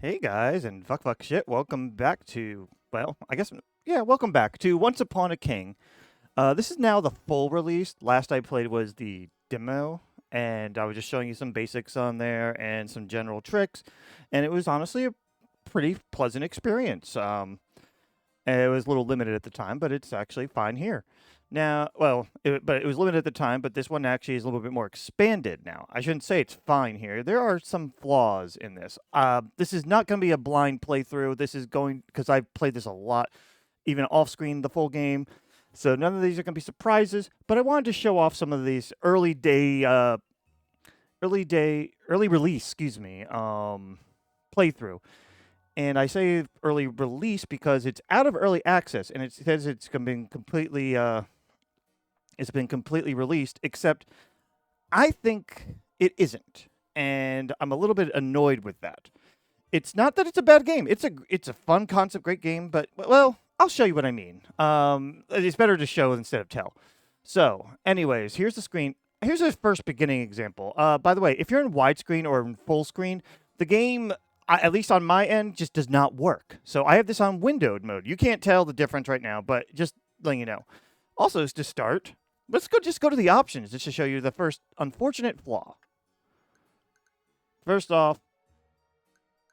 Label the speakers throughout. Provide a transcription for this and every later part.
Speaker 1: Hey guys, and fuck shit, welcome back to, well, I guess, yeah, welcome back to Once Upon a King. This is now the full release. Last I played was the demo, and I was just showing you some basics on there and some general tricks, and it was honestly a pretty pleasant experience. It was a little limited at the time, but it's actually fine here. Now, well, but it was limited at the time, but this one actually is a little bit more expanded now. I shouldn't say it's fine here. There are some flaws in this. This is not going to be a blind playthrough. This is going, because I've played this a lot, even off screen, the full game. So none of these are going to be surprises, but I wanted to show off some of these early release, excuse me, playthrough. And I say early release because it's out of early access, and it says it's been completely released. Except I think it isn't, and I'm a little bit annoyed with that. It's not that it's a bad game. It's a fun concept, great game, but well, I'll show you what I mean. It's better to show instead of tell. So, anyways, here's the screen. Here's a first beginning example. By the way, if you're in widescreen or in full screen, the game, at least on my end, just does not work. So I have this on windowed mode. You can't tell the difference right now, but just letting you know. Also, to start, just go to the options just to show you the first unfortunate flaw. First off,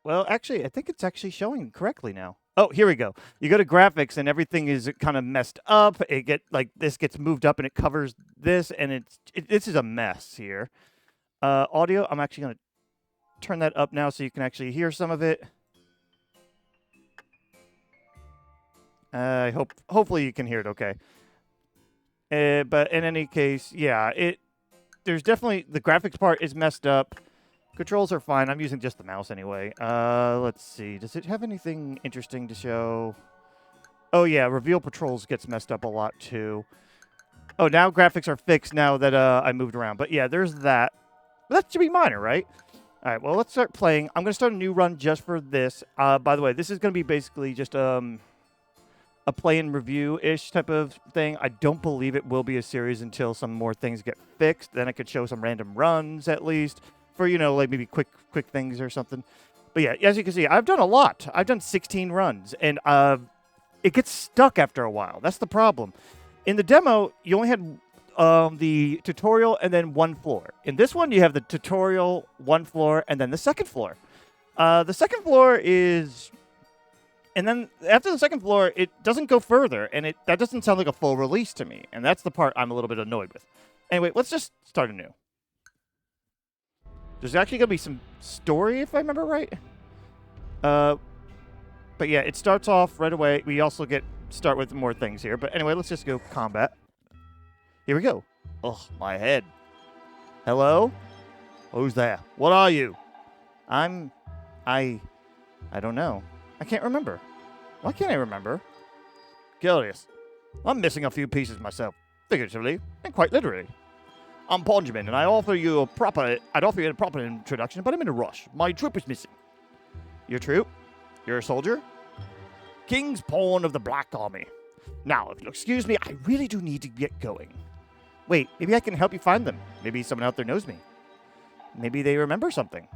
Speaker 1: well, actually, I think it's actually showing correctly now. Oh, here we go. You go to graphics and everything is kind of messed up. This gets moved up and it covers this, and this is a mess here. Audio, I'm actually going to turn that up now so you can actually hear some of it. Hopefully you can hear it okay. But in any case, yeah, there's definitely the graphics part is messed up. Controls are fine. I'm using just the mouse anyway. Let's see. Does it have anything interesting to show? Oh yeah, reveal patrols gets messed up a lot too. Oh, now graphics are fixed now that I moved around. But yeah, there's that. But that should be minor, right? All right, well, let's start playing. I'm going to start a new run just for this. By the way, this is going to be basically just a play and review-ish type of thing. I don't believe it will be a series until some more things get fixed. Then I could show some random runs at least for, like maybe quick things or something. But yeah, as you can see, I've done a lot. I've done 16 runs, and it gets stuck after a while. That's the problem. In the demo, you only had the tutorial and then one floor. In this one, you have the tutorial, one floor, and then the second floor. The second floor is... And then after the second floor, it doesn't go further, and that doesn't sound like a full release to me. And that's the part I'm a little bit annoyed with. Anyway, let's just start anew. There's actually going to be some story, if I remember right. But yeah, it starts off right away. We also start with more things here. But anyway, let's just go combat. Here we go. Ugh, my head. Hello? Who's there? What are you? I don't know. I can't remember. Why can't I remember? Curious. I'm missing a few pieces myself, figuratively and quite literally. I'm Benjamin, and I'd offer you a proper introduction, but I'm in a rush. My troop is missing. Your troop? You're a soldier? King's Pawn of the Black Army. Now, if you'll excuse me, I really do need to get going. Wait, maybe I can help you find them. Maybe someone out there knows me. Maybe they remember something.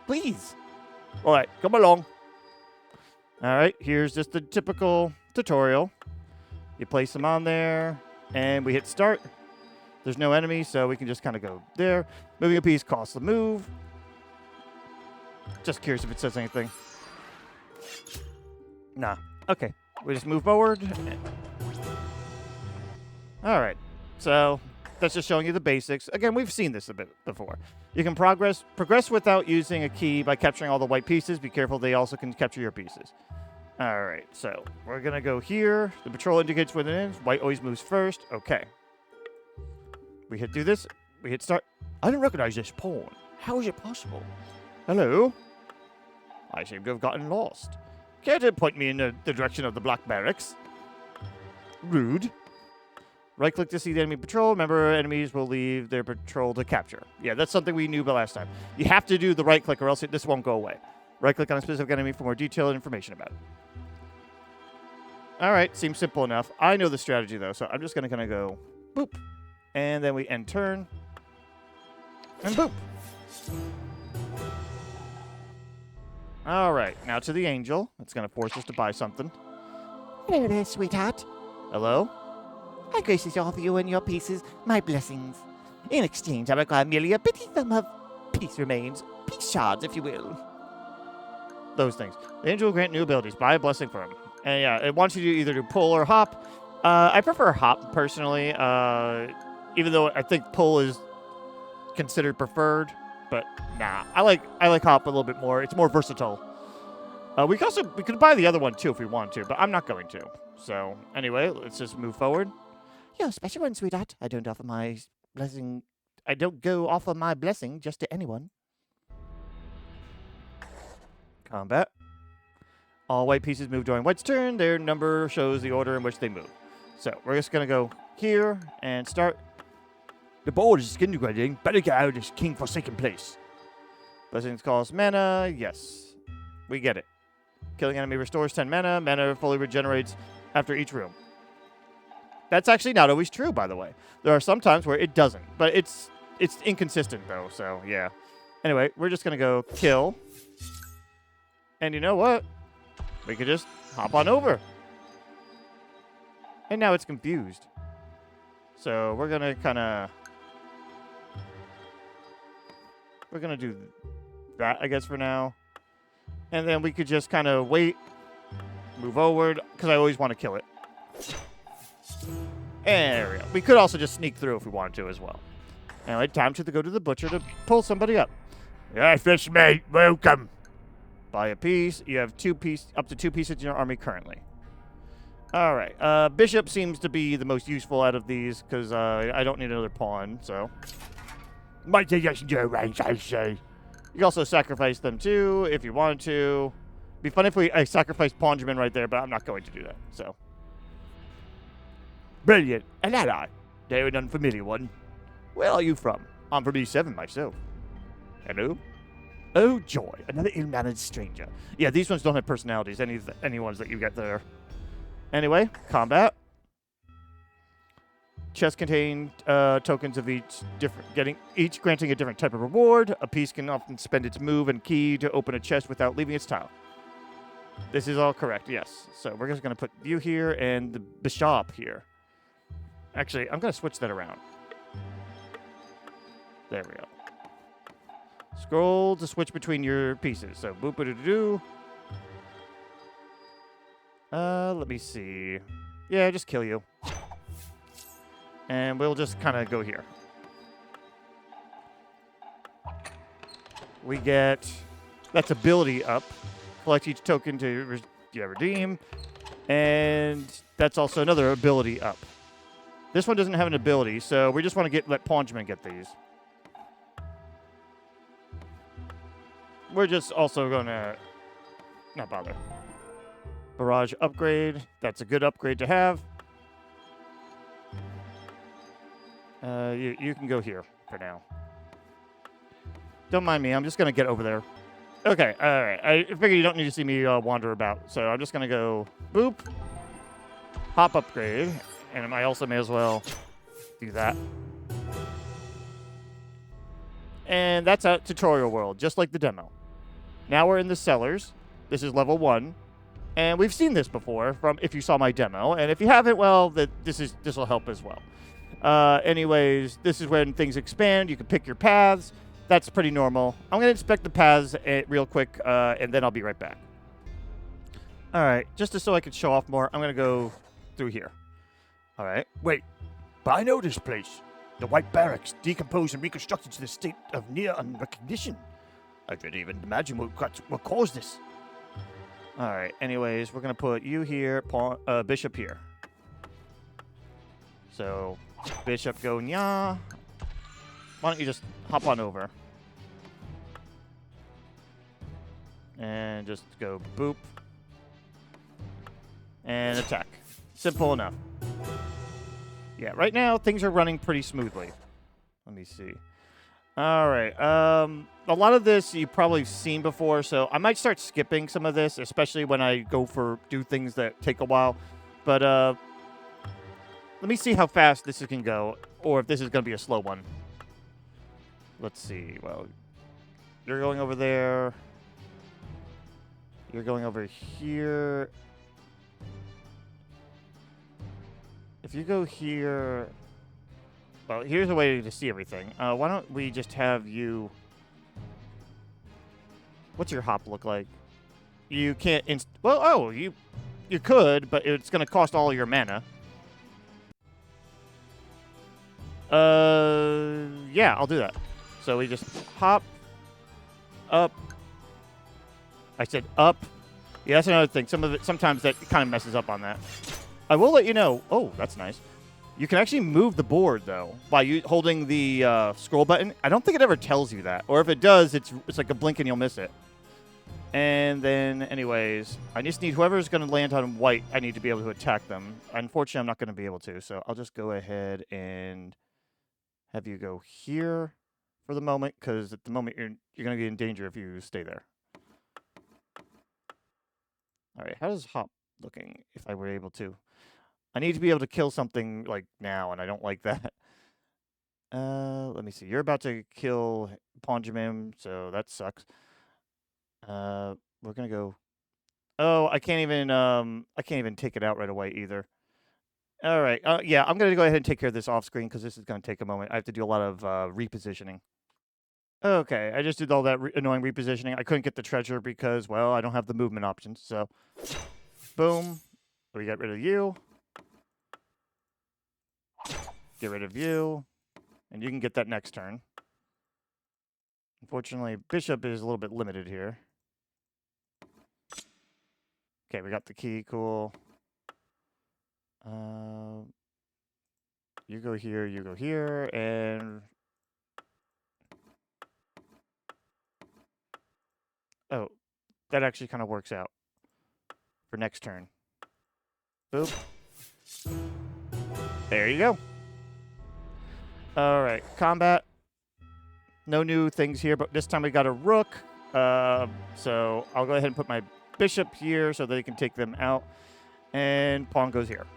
Speaker 1: Please. All right, come along. All right, here's just the typical tutorial. You place them on there, and we hit start. There's no enemy, so we can just kind of go there. Moving a piece costs a move. Just curious if it says anything. Nah. Okay, we just move forward. All right, so that's just showing you the basics. Again, we've seen this a bit before. You can progress without using a key by capturing all the white pieces. Be careful, they also can capture your pieces. All right, so we're going to go here. The patrol indicates where it is. White always moves first. Okay. We hit do this. We hit start. I didn't recognize this pawn. How is it possible? Hello? I seem to have gotten lost. Care to point me in the direction of the Black Barracks? Rude. Right-click to see the enemy patrol. Remember, enemies will leave their patrol to capture. Yeah, that's something we knew about last time. You have to do the right-click or else this won't go away. Right-click on a specific enemy for more detailed information about it. All right, seems simple enough. I know the strategy, though, so I'm just going to kind of go boop. And then we end turn. And boop. All right, now to the angel. It's going to force us to buy something.
Speaker 2: Hello there, sweetheart.
Speaker 1: Hello?
Speaker 2: I graciously offer you and your pieces my blessings. In exchange, I require merely a pretty sum of peace remains. Peace shards, if you will.
Speaker 1: Those things. The angel will grant new abilities. Buy a blessing from him. And yeah, it wants you to either do pull or hop. I prefer hop, personally, even though I think pull is considered preferred. But nah, I like hop a little bit more. It's more versatile. We could buy the other one too if we want to, but I'm not going to. So anyway, let's just move forward.
Speaker 2: You're a special one, sweetheart. I don't offer my blessing. I don't go offer my blessing just to anyone.
Speaker 1: Combat. All white pieces move during white's turn. Their number shows the order in which they move. So we're just gonna go here and start. The board is disintegrating. Better get out of this king-forsaken place. Blessings cost mana. Yes, we get it. Killing enemy restores 10 mana. Mana fully regenerates after each room. That's actually not always true, by the way. There are some times where it doesn't, but it's inconsistent though. So yeah. Anyway, we're just gonna go kill. And you know what? We could just hop on over. And now it's confused. So we're gonna do that, I guess, for now. And then we could just kind of wait, move forward, because I always want to kill it. And there we go. We could also just sneak through if we wanted to as well. Anyway, time to go to the butcher to pull somebody up. Yeah, fish mate, welcome. Buy a piece. You have up to two pieces in your army currently. All right. Bishop seems to be the most useful out of these because I don't need another pawn. So, might just your range, I say. You can also sacrifice them too if you wanted to. Be fun if I sacrificed Pawnjamin right there, but I'm not going to do that. So, brilliant. An ally. They're an unfamiliar one. Where are you from? I'm from E7 myself. Hello. Oh, joy. Another ill-mannered stranger. Yeah, these ones don't have personalities, any ones that you get there. Anyway, combat. Chests contain tokens of each granting a different type of reward. A piece can often spend its move and key to open a chest without leaving its tile. This is all correct, yes. So we're just going to put you here and the Bishop here. Actually, I'm going to switch that around. There we go. Scroll to switch between your pieces. So, boop-a-doo-doo. Let me see. Yeah, just kill you. And we'll just kind of go here. We get... That's ability up. Collect each token to redeem. And that's also another ability up. This one doesn't have an ability, so we just want to let Pawnjamin get these. We're just also going to not bother. Barrage upgrade. That's a good upgrade to have. You can go here for now. Don't mind me. I'm just going to get over there. Okay. All right. I figure you don't need to see me wander about. So I'm just going to go boop. Hop upgrade. And I also may as well do that. And that's a tutorial world, just like the demo. Now we're in the cellars. This is level 1. And we've seen this before from if you saw my demo. And if you haven't, well, this will help as well. Anyways, this is when things expand. You can pick your paths. That's pretty normal. I'm going to inspect the paths real quick, and then I'll be right back. All right, just so I can show off more, I'm going to go through here. All right. Wait, but I know this place. The White Barracks, decomposed and reconstructed to the state of near unrecognition. I can't even imagine what caused this. All right. Anyways, we're going to put you here, Bishop here. So, Bishop go nya. Why don't you just hop on over? And just go boop. And attack. Simple enough. Yeah, right now, things are running pretty smoothly. Let me see. All right. A lot of this you've probably seen before, so I might start skipping some of this, especially when I do things that take a while. But let me see how fast this can go, or if this is going to be a slow one. Let's see. Well, you're going over there. You're going over here. If you go here... Well, here's a way to see everything. Why don't we just have you... What's your hop look like? You can't... Well, oh, you could, but it's going to cost all your mana. Yeah, I'll do that. So we just hop, up. I said up. Yeah, that's another thing. Sometimes that kind of messes up on that. I will let you know. Oh, that's nice. You can actually move the board, though, by holding the scroll button. I don't think it ever tells you that. Or if it does, it's like a blink and you'll miss it. And then, anyways, I just need whoever's going to land on white, I need to be able to attack them. Unfortunately, I'm not going to be able to, so I'll just go ahead and have you go here for the moment, because at the moment you're going to be in danger if you stay there. All right, how's hop looking if I were able to? I need to be able to kill something like now, and I don't like that. Let me see. You're about to kill Pawnelope, so that sucks. We're gonna go. Oh, I can't even take it out right away either. All right. Yeah, I'm gonna go ahead and take care of this off screen because this is gonna take a moment. I have to do a lot of repositioning. Okay, I just did all that annoying repositioning. I couldn't get the treasure because, well, I don't have the movement options. So, boom. We got rid of you. Get rid of you. And you can get that next turn. Unfortunately, Bishop is a little bit limited here. Okay, we got the key. Cool. You go here, and... Oh, that actually kind of works out for next turn. Boop. There you go. All right, combat. No new things here, but this time we got a rook. So I'll go ahead and put my bishop here so they can take them out. And pawn goes here.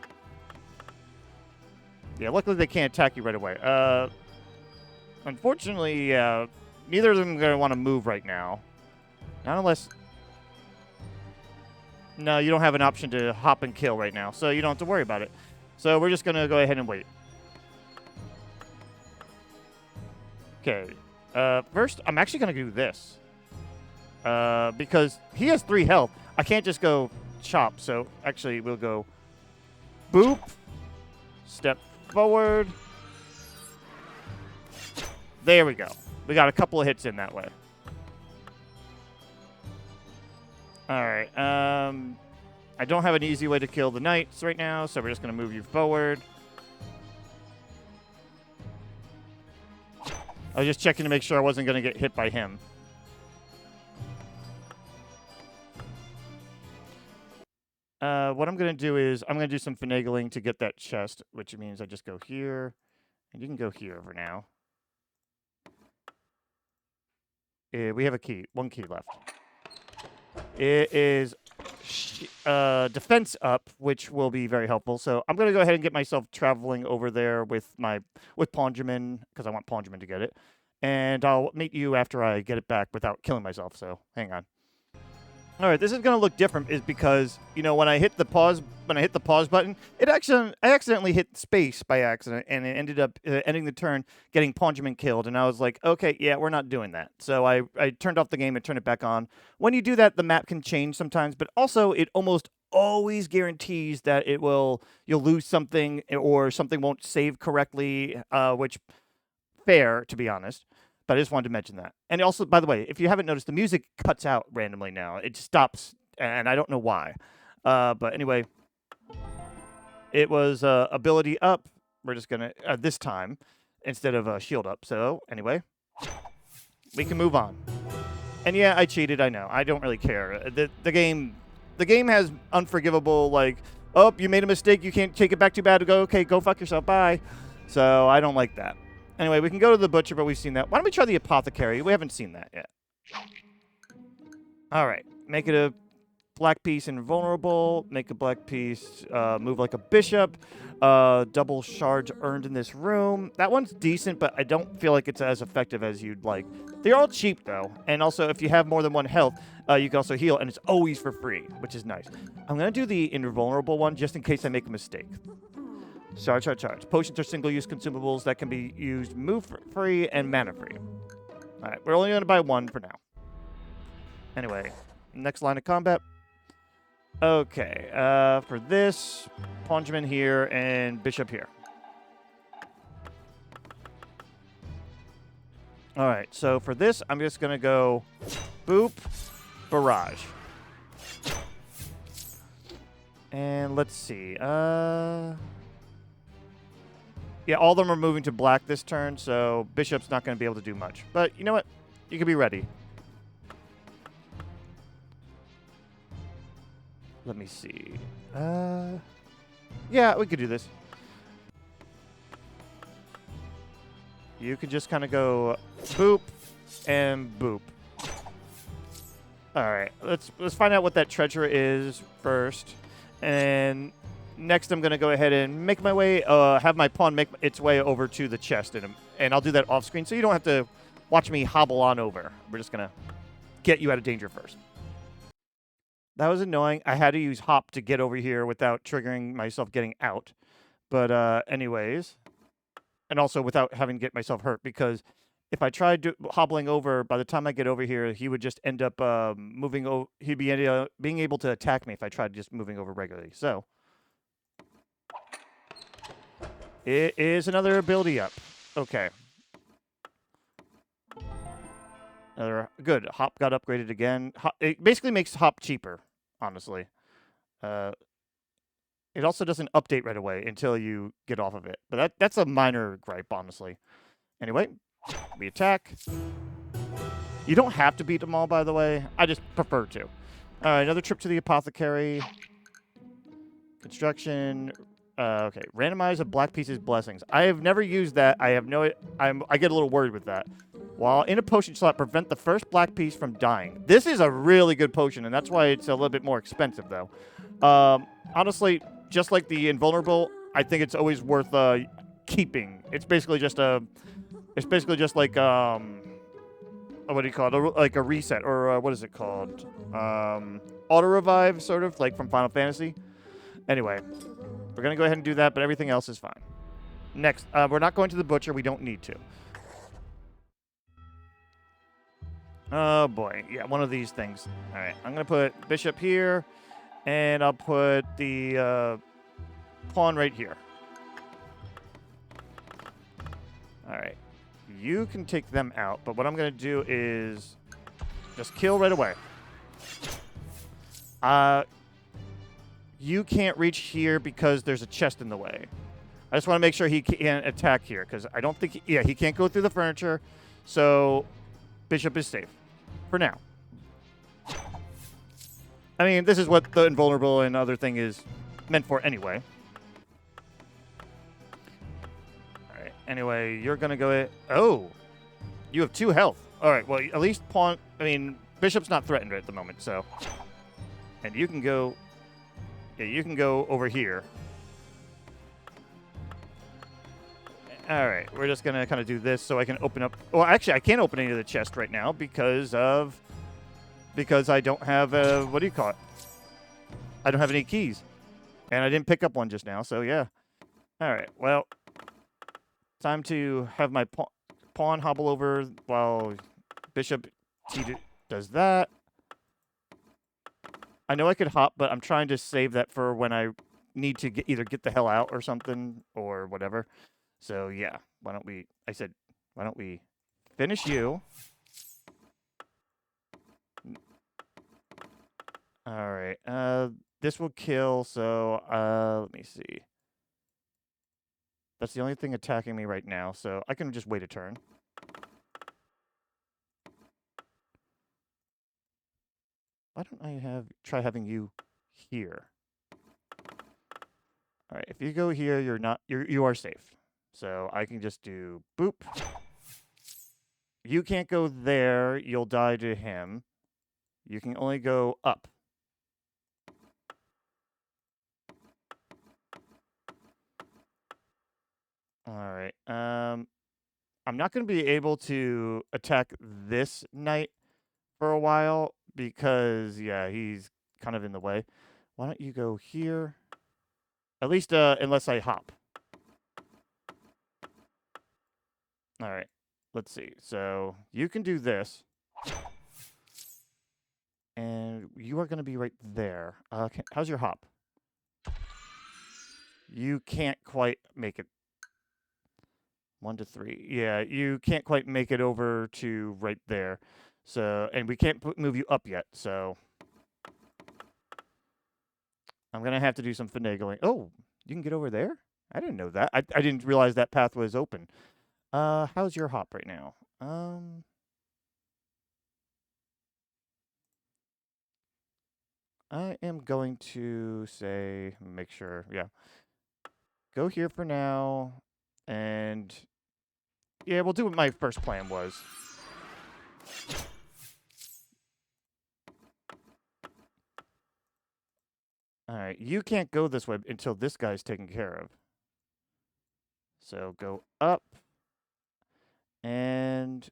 Speaker 1: Yeah, luckily they can't attack you right away. Unfortunately, neither of them are going to want to move right now. Not unless... No, you don't have an option to hop and kill right now, so you don't have to worry about it. So we're just going to go ahead and wait. Okay. First, I'm actually going to do this. Because he has 3 health. I can't just go chop, so actually we'll go boop, step forward. There we go. We got a couple of hits in that way. All right. I don't have an easy way to kill the knights right now, so we're just going to move you forward. I was just checking to make sure I wasn't going to get hit by him. What I'm going to do is I'm going to do some finagling to get that chest, which means I just go here, and you can go here for now. We have a key. 1 key left. It is defense up, which will be very helpful. So I'm going to go ahead and get myself traveling over there with Pawnelope, because I want Pawnelope to get it. And I'll meet you after I get it back without killing myself. So hang on. All right, this is going to look different is because, you know, when I hit the pause button, I accidentally hit space by accident, and it ended up ending the turn getting Pawnelope killed. And I was like, okay, yeah, we're not doing that. So I turned off the game and turned it back on. When you do that, the map can change sometimes, but also it almost always guarantees that you'll lose something or something won't save correctly, which fair, to be honest. But I just wanted to mention that. And also, by the way, if you haven't noticed, the music cuts out randomly now. It stops, and I don't know why. But anyway, it was ability up. We're just going to, this time, instead of shield up. So anyway, we can move on. And yeah, I cheated, I know. I don't really care. The game has unforgivable, like, oh, you made a mistake, you can't take it back too bad to go, okay, go fuck yourself, bye. So I don't like that. Anyway, we can go to the butcher, but we've seen that. Why don't we try the apothecary? We haven't seen that yet. All right. Make it a black piece invulnerable, make a black piece move like a bishop, double shards earned in this room. That one's decent, but I don't feel like it's as effective as you'd like. They're all cheap, though, and also if you have more than 1 health, you can also heal, and it's always for free, which is nice. I'm going to do the invulnerable one just in case I make a mistake. Charge. Potions are single-use consumables that can be used move-free and mana-free. All right, we're only going to buy 1 for now. Anyway, next line of combat. Okay, for this, Pawnman here and Bishop here. All right, so for this, I'm just going to go boop, barrage. And let's see. Yeah, all of them are moving to black this turn, so Bishop's not going to be able to do much. But you know what? You can be ready. Let me see. Yeah, we could do this. You could just kind of go boop and boop. All right, let's find out what that treasure is first, and next I'm gonna go ahead and make my way, have my pawn make its way over to the chest, and I'll do that off screen, so you don't have to watch me hobble on over. We're just gonna get you out of danger first. That was annoying. I had to use hop to get over here without triggering myself getting out, but anyways, and also without having to get myself hurt, because if I tried hobbling over, by the time I get over here, he would just end up moving over. He'd be being able to attack me if I tried just moving over regularly. So it is another ability up. Okay. Good. Hop got upgraded again. It basically makes hop cheaper, honestly. It also doesn't update right away until you get off of it. But that's a minor gripe, honestly. Anyway, we attack. You don't have to beat them all, by the way. I just prefer to. All right, another trip to the apothecary. Construction. Okay, randomize a black piece's blessings. I have never used that. I get a little worried with that. While in a potion slot, prevent the first black piece from dying. This is a really good potion, and that's why it's a little bit more expensive, though. Honestly, just like the invulnerable, I think it's always worth keeping. It's basically just like what do you call it? Like a reset, or what is it called? Auto revive, sort of like from Final Fantasy. Anyway, we're gonna go ahead and do that, but everything else is fine. Next, we're not going to the butcher. We don't need to. Oh boy, yeah, one of these things. All right, I'm gonna put Bishop here, and I'll put the pawn right here. All right, you can take them out, but what I'm gonna do is just kill right away. You can't reach here because there's a chest in the way. I just want to make sure he can't attack here, because I don't think he can't go through the furniture, so Bishop is safe. For now. I mean, this is what the invulnerable and other thing is meant for anyway. All right. Anyway, you're going to go... Oh! You have 2 health. All right. Well, at least Bishop's not threatened at the moment, so... And you can go... Yeah, you can go over here. All right, we're just going to kind of do this so I can open up... Well, actually, I can't open any of the chest right now because I don't have... what do you call it? I don't have any keys. And I didn't pick up one just now, so yeah. All right, well, time to have my pawn hobble over while Bishop does that. I know I could hop, but I'm trying to save that for when I need to either get the hell out or something or whatever. So, yeah, why don't we finish you? All right, this will kill, so, let me see. That's the only thing attacking me right now, so I can just wait a turn. Why don't I try having you here? All right, if you go here, you are safe. So I can just do boop. You can't go there. You'll die to him. You can only go up. All right. I'm not going to be able to attack this knight for a while because, yeah, he's kind of in the way. Why don't you go here? At least, unless I hop. All right. Let's see. So you can do this. And you are going to be right there. How's your hop? You can't quite make it. 1 to 3. Yeah, you can't quite make it over to right there. So, and we can't move you up yet. So, I'm going to have to do some finagling. Oh, you can get over there? I didn't know that. I didn't realize that path was open. How's your hop right now? I am going to say, make sure, yeah. Go here for now. And, yeah, we'll do what my first plan was. All right, you can't go this way until this guy's taken care of. So go up. And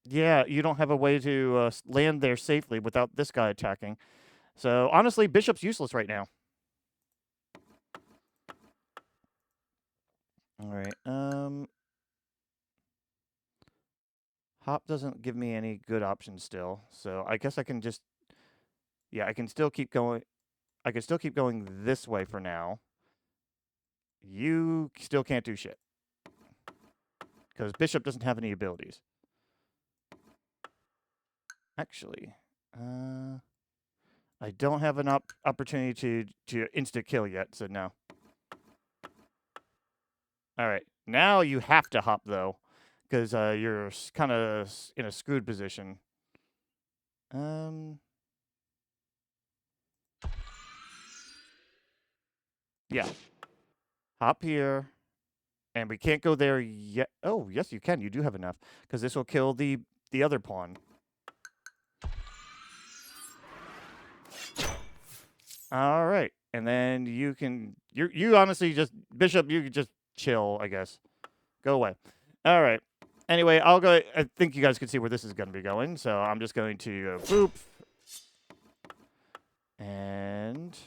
Speaker 1: yeah, you don't have a way to land there safely without this guy attacking. So honestly, Bishop's useless right now. All right. Hop doesn't give me any good options still. So I guess I can just, yeah, I can still keep going. I can still keep going this way for now. You still can't do shit. Because Bishop doesn't have any abilities. Actually, I don't have an opportunity to insta-kill yet, so no. All right. Now you have to hop, though, because you're kind of in a screwed position. Yeah. Hop here. And we can't go there yet. Oh, yes, you can. You do have enough, because this will kill the other pawn. All right. And then you can... You honestly just... Bishop, you can just chill, I guess. Go away. All right. Anyway, I'll go... I think you guys can see where this is going to be going. So I'm just going to boop. And...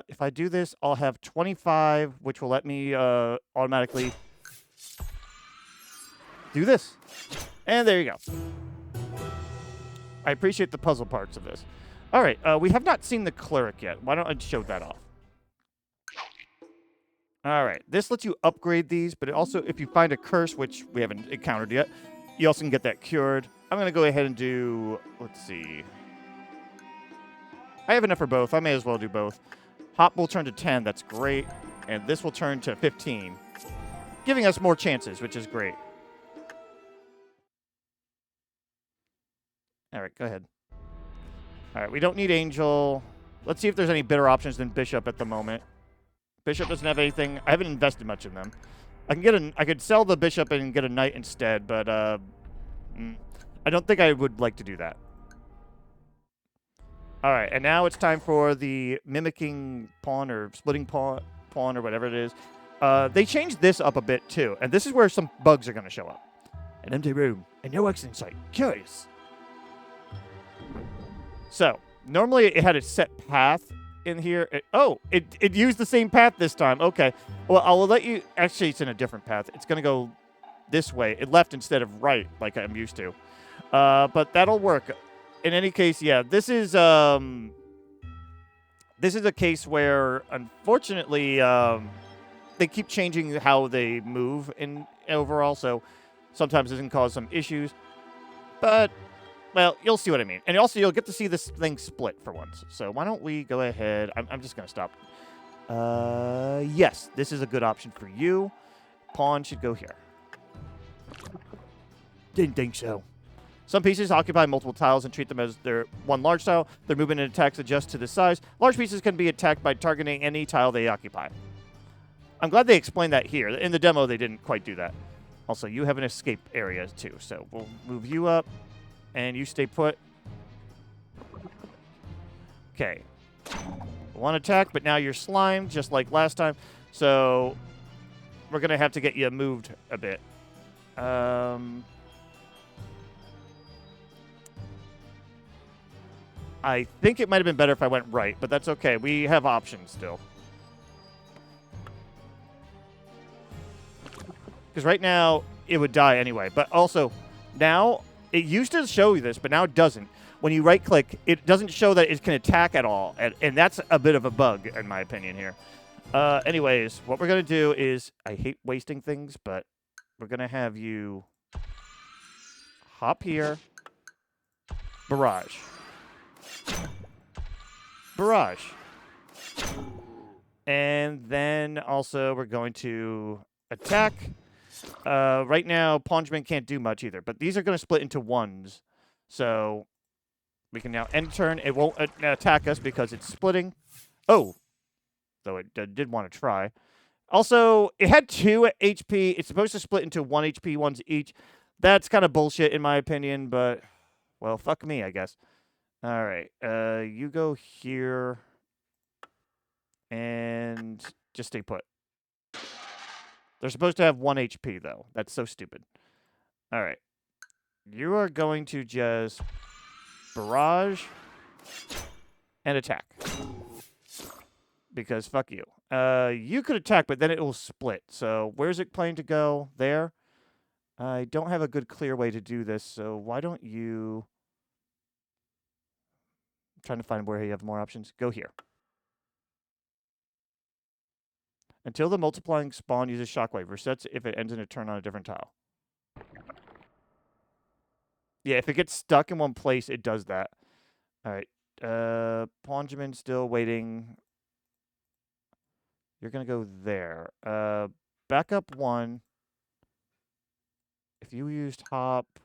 Speaker 1: if I do this, I'll have 25, which will let me automatically do this. And there you go. I appreciate the puzzle parts of this. All right, we have not seen the cleric yet. Why don't I show that off? All right, this lets you upgrade these, but it also, if you find a curse, which we haven't encountered yet, you also can get that cured. I'm going to go ahead and do, let's see. I have enough for both. I may as well do both. Hop will turn to 10. That's great. And this will turn to 15, giving us more chances, which is great. All right, go ahead. All right, we don't need Angel. Let's see if there's any better options than Bishop at the moment. Bishop doesn't have anything. I haven't invested much in them. I could sell the Bishop and get a Knight instead, but I don't think I would like to do that. All right, and now it's time for the mimicking pawn or splitting pawn or whatever it is. They changed this up a bit too, and this is where some bugs are going to show up. An empty room and no exit in sight. Curious. So normally it had a set path in here. It used the same path this time. Okay. Well, I will let you. Actually, it's in a different path. It's going to go this way. It left instead of right, like I'm used to. But that'll work. In any case, yeah, this is a case where, unfortunately, they keep changing how they move in overall, so sometimes it can cause some issues. But, well, you'll see what I mean. And also, you'll get to see this thing split for once. So why don't we go ahead? I'm just going to stop. Yes, this is a good option for you. Pawn should go here. Didn't think so. Some pieces occupy multiple tiles and treat them as their one large tile. Their movement and attacks adjust to the size. Large pieces can be attacked by targeting any tile they occupy. I'm glad they explained that here. In the demo, they didn't quite do that. Also, you have an escape area, too. So we'll move you up, and you stay put. Okay. One attack, but now you're slimed, just like last time. So we're going to have to get you moved a bit. I think it might have been better if I went right, but that's okay. We have options still. Because right now, it would die anyway. But also, now, it used to show you this, but now it doesn't. When you right-click, it doesn't show that it can attack at all. And that's a bit of a bug, in my opinion, here. Anyways, what we're going to do is... I hate wasting things, but we're going to have you hop here. Barrage. Barrage. And then also we're going to attack. Right now, Pawnelope can't do much either, but these are going to split into ones. So we can now end turn. It won't attack us because it's splitting. Oh, though it did want to try. Also, it had 2 HP. It's supposed to split into 1 HP ones each. That's kind of bullshit in my opinion, but, well, fuck me, I guess. All right, you go here, and just stay put. They're supposed to have 1 HP, though. That's so stupid. All right. You are going to just barrage and attack. Because fuck you. You could attack, but then it will split. So where's it planning to go? There. I don't have a good clear way to do this, so why don't you... I'm trying to find where you have more options. Go here. Until the multiplying spawn uses shockwave. Resets if it ends in a turn on a different tile. Yeah, if it gets stuck in one place, it does that. All right. Pawnelope still waiting. You're going to go there. Back up 1. If you used hop,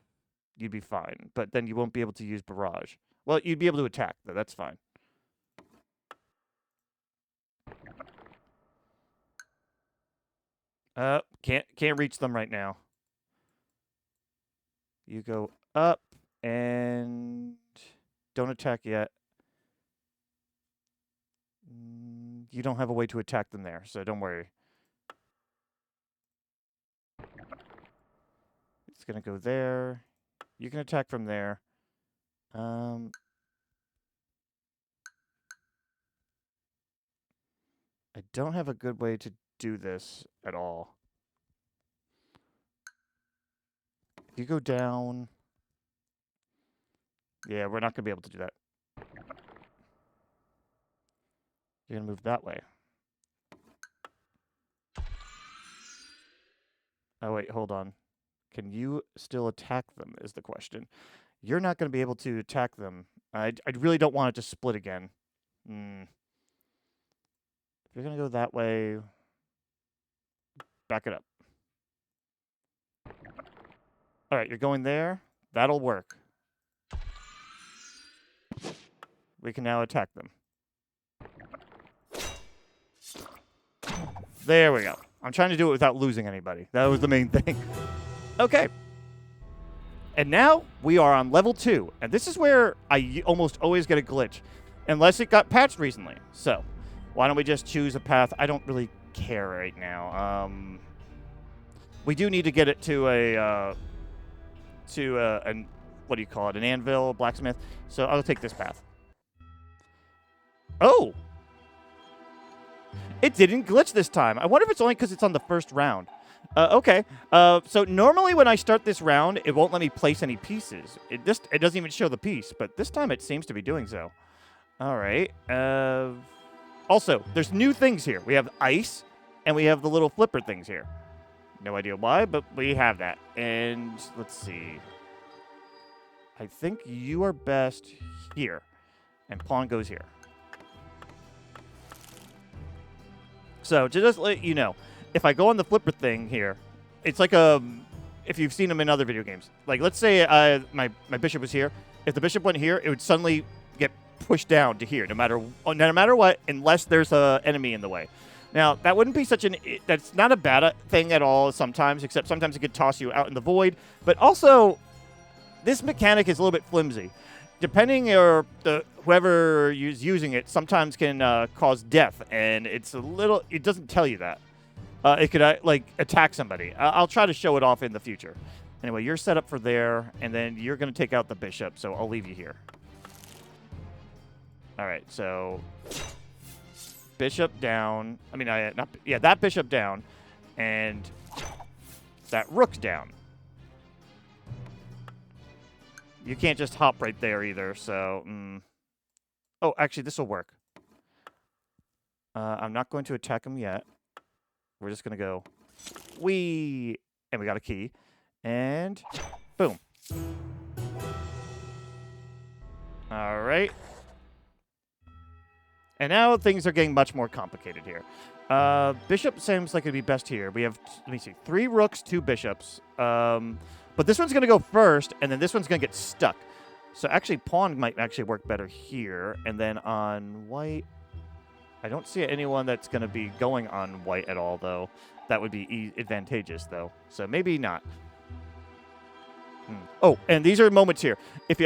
Speaker 1: you'd be fine. But then you won't be able to use barrage. Well, you'd be able to attack, though. That's fine. Can't reach them right now. You go up and don't attack yet. You don't have a way to attack them there, so don't worry. It's going to go there. You can attack from there. I don't have a good way to do this at all. If you go down... Yeah, we're not going to be able to do that. You're going to move that way. Oh, wait, hold on. Can you still attack them is the question. You're not going to be able to attack them. I really don't want it to split again. If you're going to go that way, back it up. All right, you're going there. That'll work. We can now attack them. There we go. I'm trying to do it without losing anybody. That was the main thing. Okay. And now we are on level 2. And this is where I almost always get a glitch. Unless it got patched recently. So, why don't we just choose a path? I don't really care right now. We do need to get it to an what do you call it? An anvil, blacksmith. So I'll take this path. Oh! It didn't glitch this time. I wonder if it's only because it's on the first round. Okay. So normally when I start this round, it won't let me place any pieces. It doesn't even show the piece, but this time it seems to be doing so. All right. Also, there's new things here. We have ice, and we have the little flipper things here. No idea why, but we have that. And let's see. I think you are best here, and pawn goes here. So, to just let you know, if I go on the flipper thing here, it's like if you've seen them in other video games. Like, let's say my bishop was here. If the bishop went here, it would suddenly get pushed down to here, no matter what, unless there's an enemy in the way. Now, that wouldn't be that's not a bad thing at all sometimes, except sometimes it could toss you out in the void. But also, this mechanic is a little bit flimsy. depending or whoever is using it sometimes can cause death, and it's a little. It doesn't tell you that. It could like attack somebody. I'll try to show it off in the future. Anyway, you're set up for there, and then you're going to take out the bishop, so I'll leave you here. All right, so bishop down. I mean, that bishop down, and that rook down. You can't just hop right there either, so... Oh, actually, this will work. I'm not going to attack him yet. We're just going to go... Whee! And we got a key. And... Boom. All right. And now things are getting much more complicated here. Bishop seems like it'd be best here. We have, let me see, 3 rooks, 2 bishops. But this one's going to go first, and then this one's going to get stuck. So actually, pawn might actually work better here. And then on white, I don't see anyone that's going to be going on white at all, though. That would be advantageous, though. So maybe not. Oh, and these are moments here. If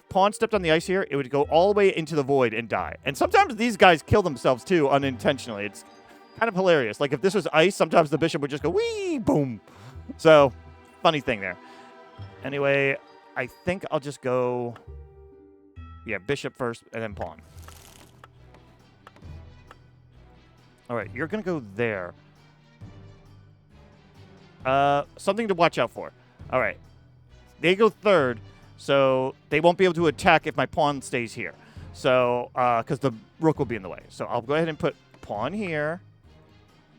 Speaker 1: pawn stepped on the ice here, it would go all the way into the void and die. And sometimes these guys kill themselves, too, unintentionally. It's kind of hilarious. Like, if this was ice, sometimes the bishop would just go, whee, boom. So... funny thing there. Anyway, I think I'll just go... Yeah, bishop first, and then pawn. All right, you're going to go there. Something to watch out for. All right. They go third, so they won't be able to attack if my pawn stays here. So, because the rook will be in the way. So I'll go ahead and put pawn here,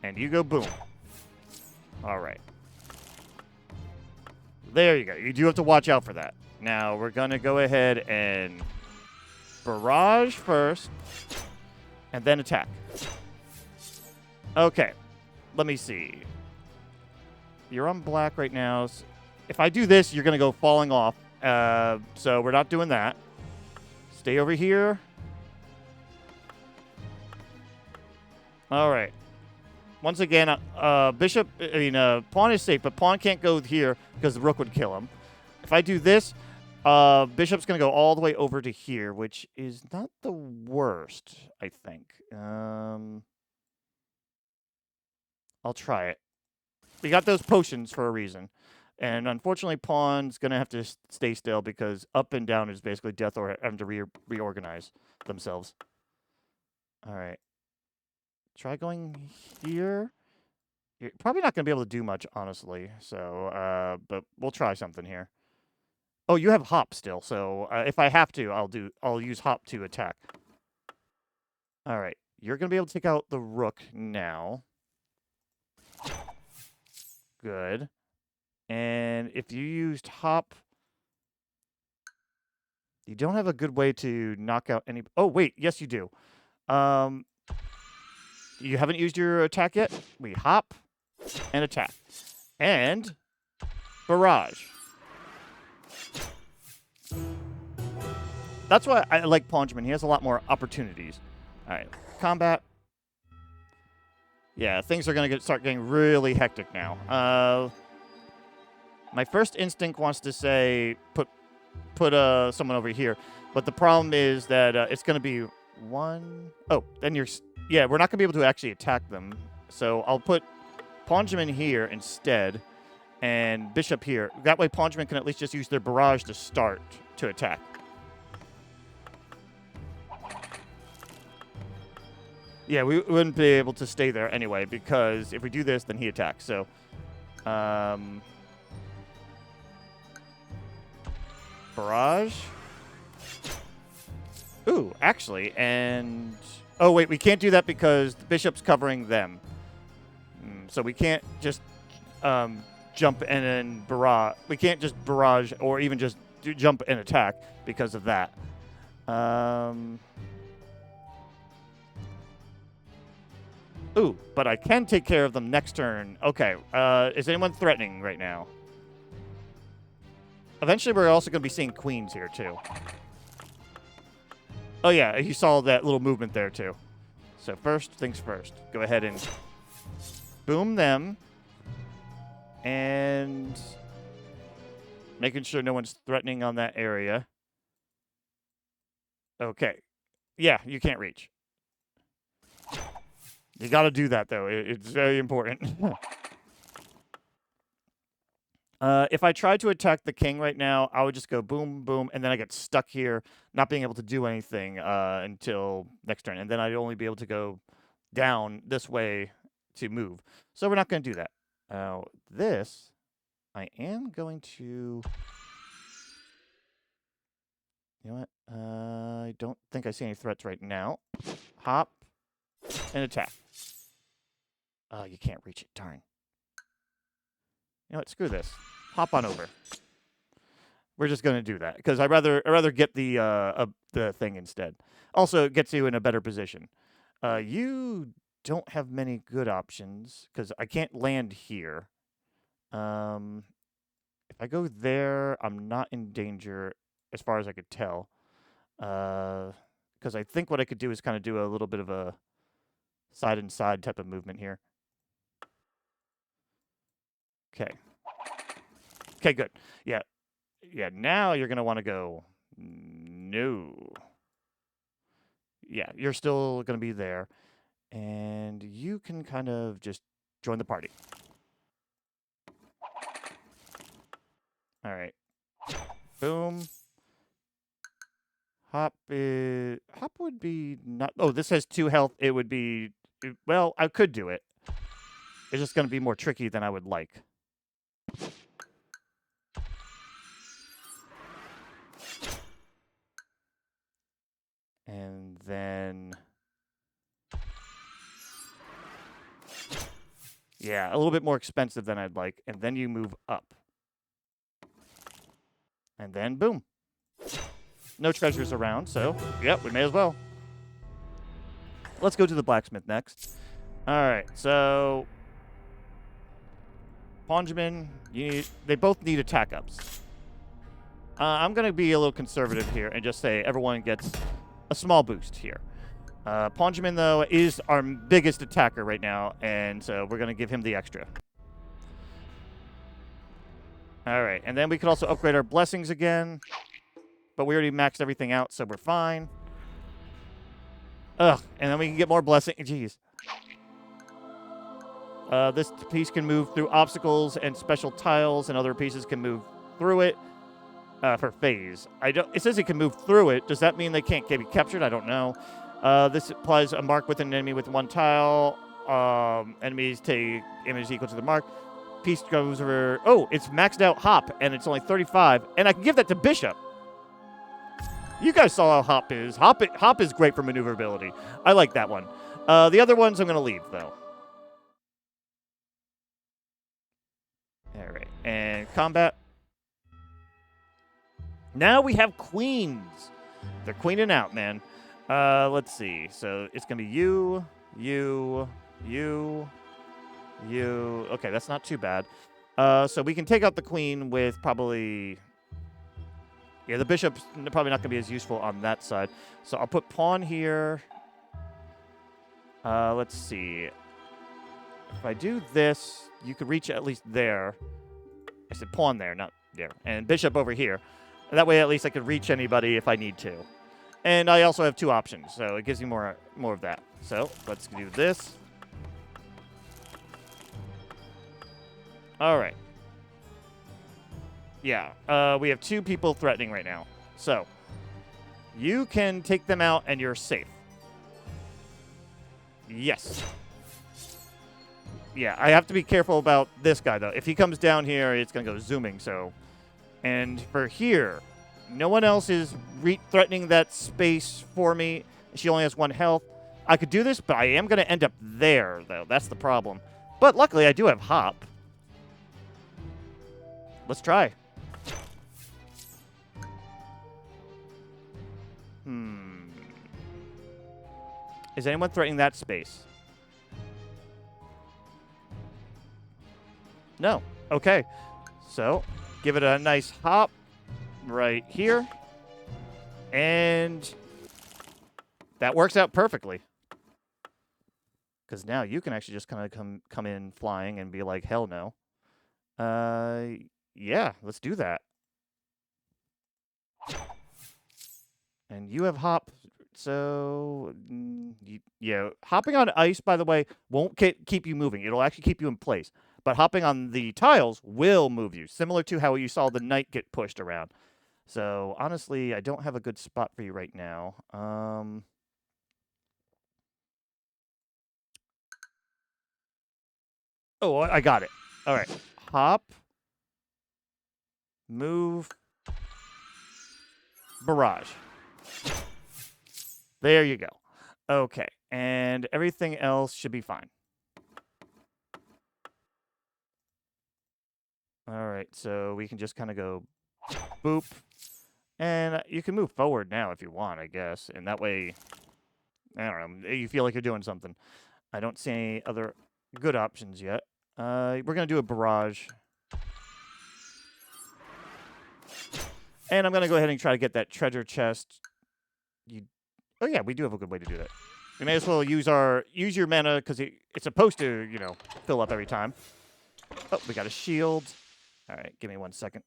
Speaker 1: and you go boom. All right. There you go. You do have to watch out for that. Now, we're going to go ahead and barrage first, and then attack. Okay. Let me see. You're on black right now. If I do this, you're going to go falling off. So we're not doing that. Stay over here. All right. Once again, pawn is safe, but pawn can't go here because the rook would kill him. If I do this, bishop's going to go all the way over to here, which is not the worst, I think. I'll try it. We got those potions for a reason. And unfortunately, pawn's going to have to stay still because up and down is basically death or having to reorganize themselves. All right. Try going here. You're probably not going to be able to do much, honestly. So, but we'll try something here. Oh, you have hop still. So if I have to, I'll use hop to attack. All right. You're going to be able to take out the rook now. Good. And if you used hop, you don't have a good way to knock out any... Oh, wait. Yes, you do. You haven't used your attack yet? We hop and attack. And barrage. That's why I like Pawnjamin. He has a lot more opportunities. All right. Combat. Yeah, things are going to start getting really hectic now. My first instinct wants to say put someone over here, but the problem is that it's going to be one... Oh, then you're... Yeah, we're not going to be able to actually attack them. So I'll put Pawnjamin here instead and bishop here. That way Pawnjamin can at least just use their barrage to start to attack. Yeah, we wouldn't be able to stay there anyway because if we do this, then he attacks. So, barrage. Ooh, actually, and... Oh, wait, we can't do that because the bishop's covering them. So we can't just jump and then barrage. We can't just barrage or even just jump and attack because of that. Ooh, but I can take care of them next turn. Okay, is anyone threatening right now? Eventually, we're also going to be seeing queens here, too. Oh, yeah, you saw that little movement there, too. So first things first. Go ahead and boom them. And making sure no one's threatening on that area. Okay. Yeah, you can't reach. You got to do that, though. It's very important. If I tried to attack the king right now, I would just go boom, boom, and then I get stuck here, not being able to do anything until next turn. And then I'd only be able to go down this way to move. So we're not going to do that. This, I am going to... You know what? I don't think I see any threats right now. Hop and attack. Oh, you can't reach it. Darn. You know what? Screw this. Hop on over. We're just going to do that because I'd rather get the thing instead. Also, it gets you in a better position. You don't have many good options because I can't land here. If I go there, I'm not in danger as far as I could tell. Because I think what I could do is kind of do a little bit of a side and side type of movement here. Okay. Okay, good. Yeah. Yeah, now you're going to want to go, no. Yeah, you're still going to be there. And you can kind of just join the party. All right. Boom. Hop would be not... Oh, this has 2 health. It would be... Well, I could do it. It's just going to be more tricky than I would like. And then... Yeah, a little bit more expensive than I'd like. And then you move up. And then, boom. No treasures around, so, yep, we may as well. Let's go to the blacksmith next. All right, so... Ponjamin, they both need attack ups. I'm going to be a little conservative here and just say everyone gets a small boost here. Ponjamin, though, is our biggest attacker right now, and so we're going to give him the extra. All right, and then we could also upgrade our blessings again, but we already maxed everything out, so we're fine. Ugh, and then we can get more blessing. Jeez. This piece can move through obstacles and special tiles, and other pieces can move through it for phase. It says it can move through it. Does that mean they can't be captured? I don't know. This applies a mark with an enemy with 1 tile. Enemies take images equal to the mark. Piece goes over... Oh, it's maxed out hop, and it's only 35. And I can give that to Bishop. You guys saw how hop is. Hop is great for maneuverability. I like that one. The other ones I'm going to leave, though. All right. And combat. Now we have queens. They're queening out, man. Let's see. So it's going to be you. Okay, that's not too bad. So we can take out the queen with probably... Yeah, the bishop's probably not going to be as useful on that side. So I'll put pawn here. Let's see. If I do this, you could reach at least there. I said pawn there, not there. And bishop over here. And that way, at least I could reach anybody if I need to. And I also have 2 options, so it gives me more of that. So let's do this. All right. Yeah, we have 2 people threatening right now. So you can take them out, and you're safe. Yes. Yeah, I have to be careful about this guy, though. If he comes down here, it's going to go zooming, so... And for here, no one else is threatening that space for me. She only has 1 health. I could do this, but I am going to end up there, though. That's the problem. But luckily, I do have hop. Let's try. Is anyone threatening that space? No. Okay. So, give it a nice hop right here. And that works out perfectly. Because now you can actually just kind of come in flying and be like, hell no. Yeah, let's do that. And you have hop, so yeah. Hopping on ice, by the way, won't keep you moving. It'll actually keep you in place. But hopping on the tiles will move you, similar to how you saw the knight get pushed around. So honestly, I don't have a good spot for you right now. Oh, I got it. All right, hop, move, barrage. There you go. Okay, and everything else should be fine. All right, so we can just kind of go boop. And you can move forward now if you want, I guess. And that way, I don't know, you feel like you're doing something. I don't see any other good options yet. We're going to do a barrage. And I'm going to go ahead and try to get that treasure chest. Oh, yeah, we do have a good way to do that. We may as well use your mana because it's supposed to, fill up every time. Oh, we got a shield. All right, give me 1 second.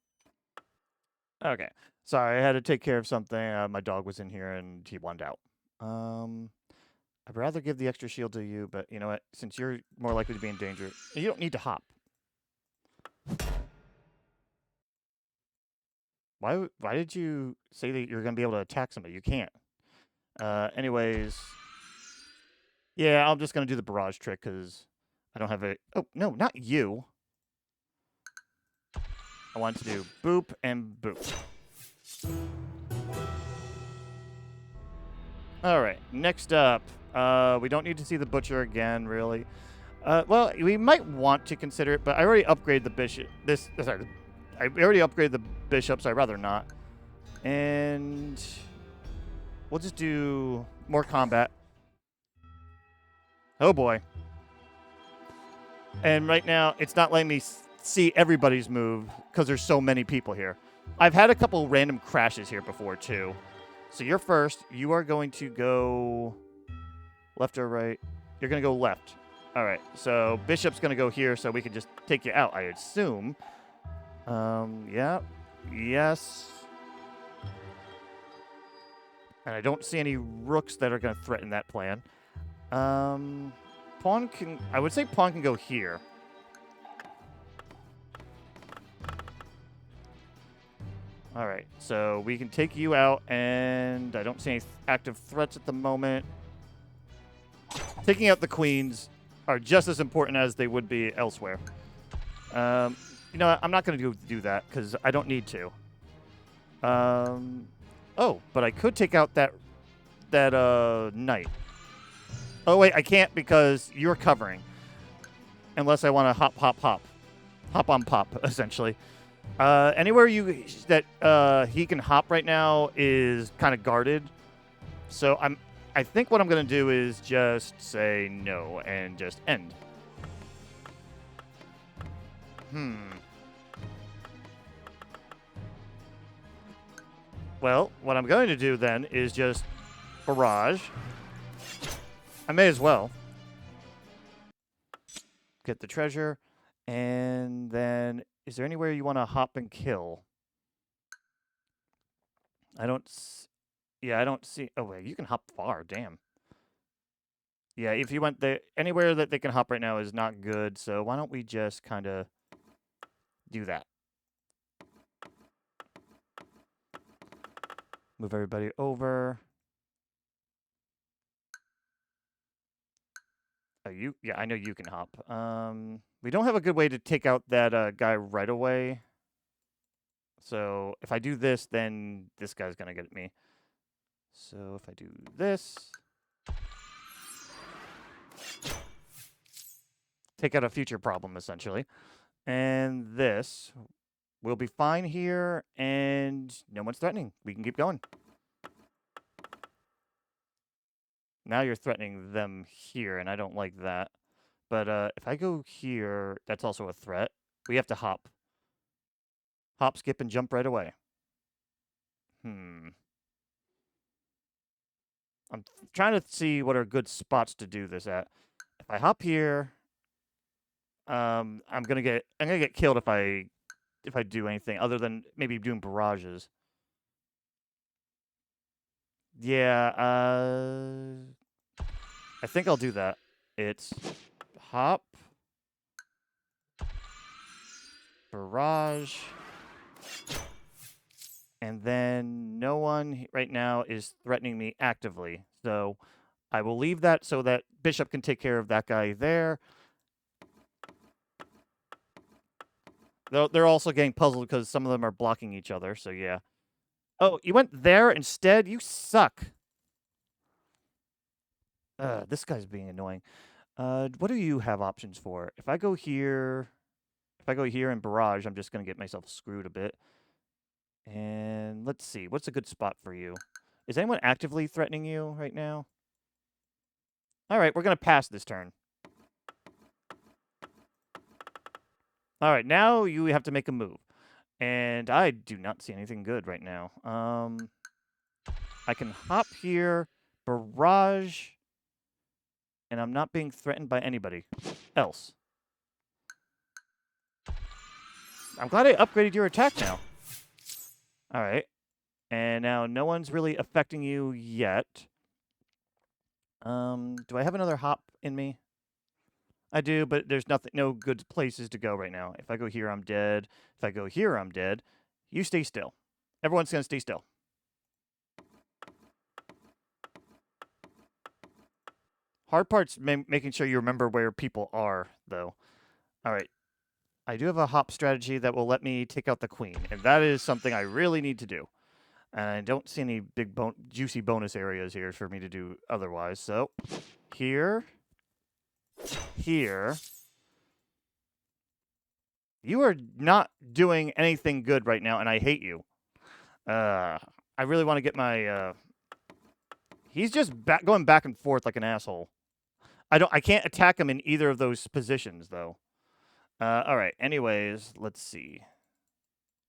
Speaker 1: Okay. Sorry, I had to take care of something. My dog was in here and he wanted out. I'd rather give the extra shield to you, but you know what? Since you're more likely to be in danger, you don't need to hop. Why did you say that you're going to be able to attack somebody? You can't. Anyways, yeah, I'm just going to do the barrage trick because I don't have a... Oh, no, not you. I want to do boop and boop. All right, next up, we don't need to see the butcher again, really. Well, we might want to consider it, but I already upgraded the bishop. I already upgraded the bishop, so I'd rather not. And we'll just do more combat. Oh boy. And right now, it's not letting me see everybody's move because there's so many people here. I've had a couple random crashes here before, too. So you're first. You are going to go left or right. You're going to go left. All right. So Bishop's going to go here so we can just take you out, I assume. Yeah. Yes. And I don't see any rooks that are going to threaten that plan. Pawn can... I would say pawn can go here. All right, so we can take you out, and I don't see any active threats at the moment. Taking out the queens are just as important as they would be elsewhere. You know what? I'm not going to do that because I don't need to. Oh, but I could take out that knight. Oh, wait, I can't because you're covering. Unless I want to hop, hop, hop. Hop on pop, essentially. Anywhere that he can hop right now is kind of guarded. So I think what I'm going to do is just say no and just end. Well, what I'm going to do then is just barrage. I may as well get the treasure. And then, is there anywhere you want to hop and kill? I don't see. Oh, wait, you can hop far. Damn. Yeah, if you went there, anywhere that they can hop right now is not good. So why don't we just kind of do that? Move everybody over. Oh, yeah, I know you can hop. We don't have a good way to take out that guy right away. So if I do this, then this guy's going to get at me. So if I do this, take out a future problem, essentially. And this, we'll be fine here, and no one's threatening. We can keep going. Now you're threatening them here, and I don't like that. But if I go here, that's also a threat. We have to hop. Hop, skip, and jump right away. I'm trying to see what are good spots to do this at. If I hop here, I'm gonna get killed if I do anything other than maybe doing barrages. Yeah, I think I'll do that. It's hop, barrage, and then no one right now is threatening me actively. So I will leave that so that Bishop can take care of that guy there. They're also getting puzzled because some of them are blocking each other, so yeah. Oh, you went there instead? You suck. This guy's being annoying. What do you have options for? If I go here in barrage, I'm just going to get myself screwed a bit. And let's see, what's a good spot for you? Is anyone actively threatening you right now? All right, we're going to pass this turn. All right, now you have to make a move. And I do not see anything good right now. I can hop here, barrage, and I'm not being threatened by anybody else. I'm glad I upgraded your attack now. All right. And now no one's really affecting you yet. Do I have another hop in me? I do, but there's no good places to go right now. If I go here, I'm dead. If I go here, I'm dead. You stay still. Everyone's going to stay still. Hard part's making sure you remember where people are, though. All right. I do have a hop strategy that will let me take out the queen, and that is something I really need to do. And I don't see any big juicy bonus areas here for me to do otherwise. So, here. You are not doing anything good right now, and I hate you. I really want to get my... He's just going back and forth like an asshole. I can't attack him in either of those positions, though. All right. Anyways, let's see.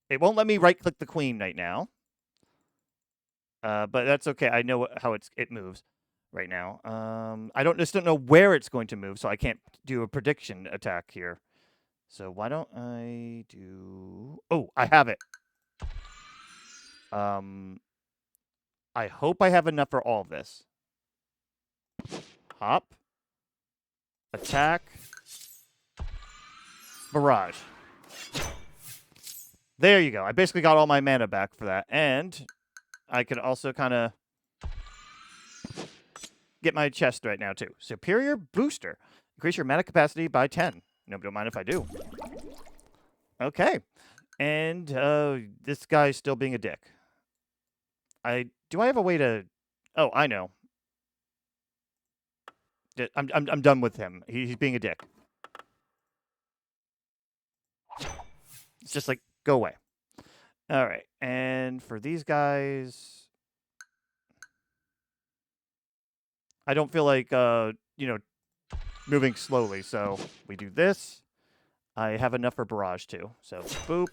Speaker 1: It won't let me right-click the queen right now. But that's okay. I know how it moves right now. I just don't know where it's going to move, so I can't do a prediction attack here. So why don't I do... Oh, I have it. I hope I have enough for all of this. Hop. Attack. Barrage. There you go. I basically got all my mana back for that. And I could also kind of get my chest right now, too. Superior Booster. Increase your mana capacity by 10. Nobody don't mind if I do. Okay. And this guy's still being a dick. Do I have a way to... Oh, I know. I'm done with him. He's being a dick. It's just like, go away. All right. And for these guys... I don't feel like, moving slowly. So we do this. I have enough for barrage, too. So, boop.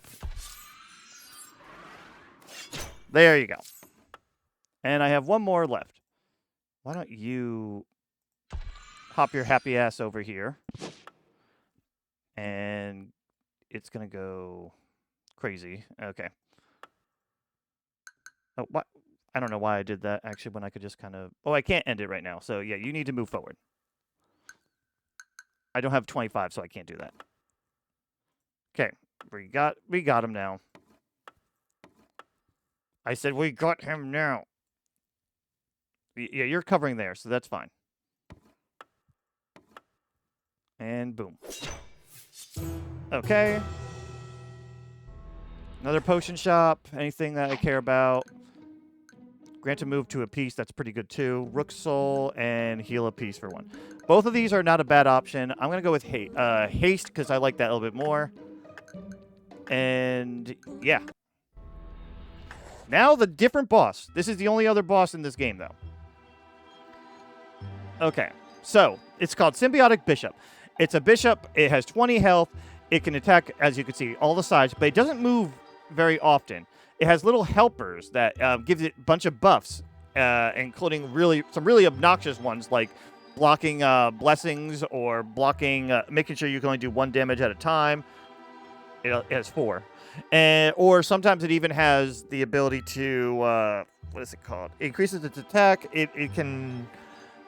Speaker 1: There you go. And I have one more left. Why don't you hop your happy ass over here? And it's going to go crazy. Okay. Oh, what? I don't know why I did that, actually, when I could just kind of... Oh, I can't end it right now. So, yeah, you need to move forward. I don't have 25, so I can't do that. Okay. We got him now. I said we got him now. Yeah, you're covering there, so that's fine. And boom. Okay. Another potion shop. Anything that I care about. Grant a move to a piece. That's pretty good, too. Rook Soul and heal a piece for one. Both of these are not a bad option. I'm going to go with Haste because I like that a little bit more. And, yeah. Now the different boss. This is the only other boss in this game, though. Okay. So, it's called Symbiotic Bishop. It's a bishop. It has 20 health. It can attack, as you can see, all the sides, but it doesn't move very often. It has little helpers that gives it a bunch of buffs, including some really obnoxious ones like blocking blessings or blocking, making sure you can only do 1 damage at a time. It has 4. Or sometimes it even has the ability to what is it called? It increases its attack. It can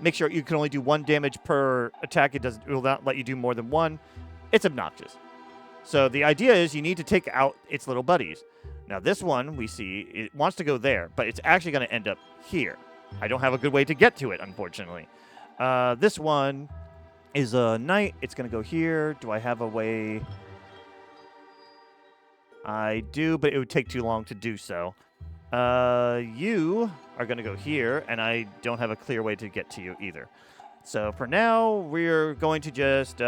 Speaker 1: make sure you can only do 1 damage per attack. It will not let you do more than 1. It's obnoxious. So the idea is you need to take out its little buddies. Now this one we see it wants to go there, but it's actually going to end up here. I don't have a good way to get to it, unfortunately. This one is a knight. It's going to go here. Do I have a way? I do, but it would take too long to do so. You are going to go here, and I don't have a clear way to get to you either. So for now, we're going to just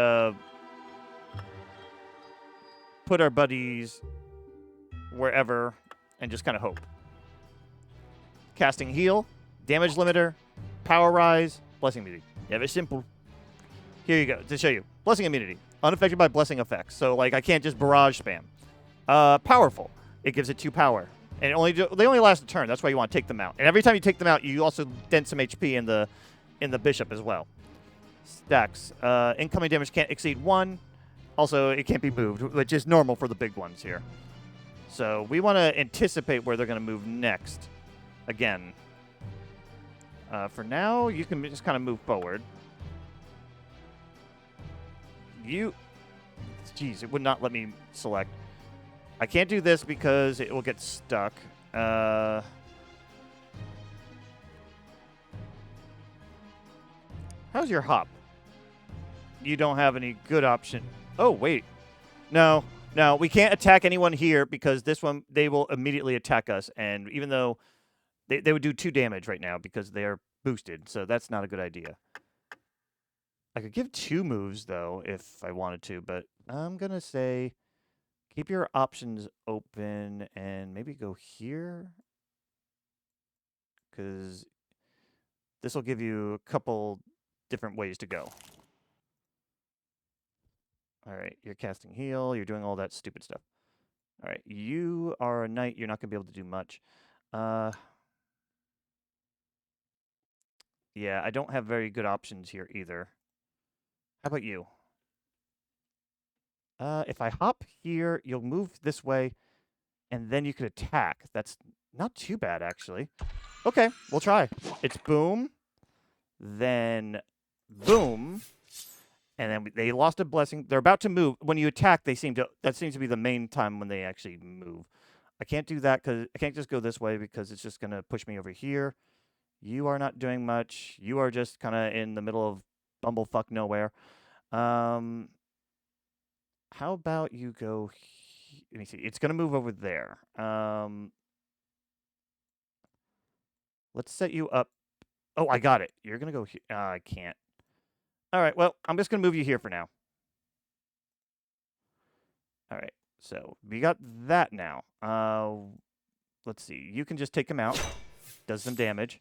Speaker 1: put our buddies wherever and just kind of hope. Casting heal, damage limiter, power rise, blessing immunity. Yeah, very simple. Here you go, to show you. Blessing immunity, unaffected by blessing effects. So, like, I can't just barrage spam. Powerful. It gives it 2 power. And they only last a turn. That's why you want to take them out. And every time you take them out, you also dent some HP in the bishop as well. Stacks. Incoming damage can't exceed 1. Also, it can't be moved, which is normal for the big ones here. So we want to anticipate where they're going to move next. Again. For now, you can just kind of move forward. Jeez, it would not let me select. I can't do this because it will get stuck. How's your hop? You don't have any good option. Oh, wait. No, we can't attack anyone here because this one, they will immediately attack us. And even though they would do 2 damage right now because they are boosted. So that's not a good idea. I could give 2 moves, though, if I wanted to. But I'm going to say keep your options open and maybe go here. Because this will give you a couple different ways to go. All right, you're casting heal. You're doing all that stupid stuff. All right, you are a knight. You're not going to be able to do much. Yeah, I don't have very good options here either. How about you? If I hop here, you'll move this way, and then you could attack. That's not too bad, actually. Okay, we'll try. It's boom, then boom, and then they lost a blessing. They're about to move. When you attack, that seems to be the main time when they actually move. I can't do that because I can't just go this way because it's just going to push me over here. You are not doing much. You are just kind of in the middle of bumblefuck nowhere. How about you go... Let me see. It's going to move over there. Let's set you up. Oh, I got it. You're going to go here. I can't. All right, well, I'm just going to move you here for now. All right, so we got that now. Let's see. You can just take him out. Does some damage.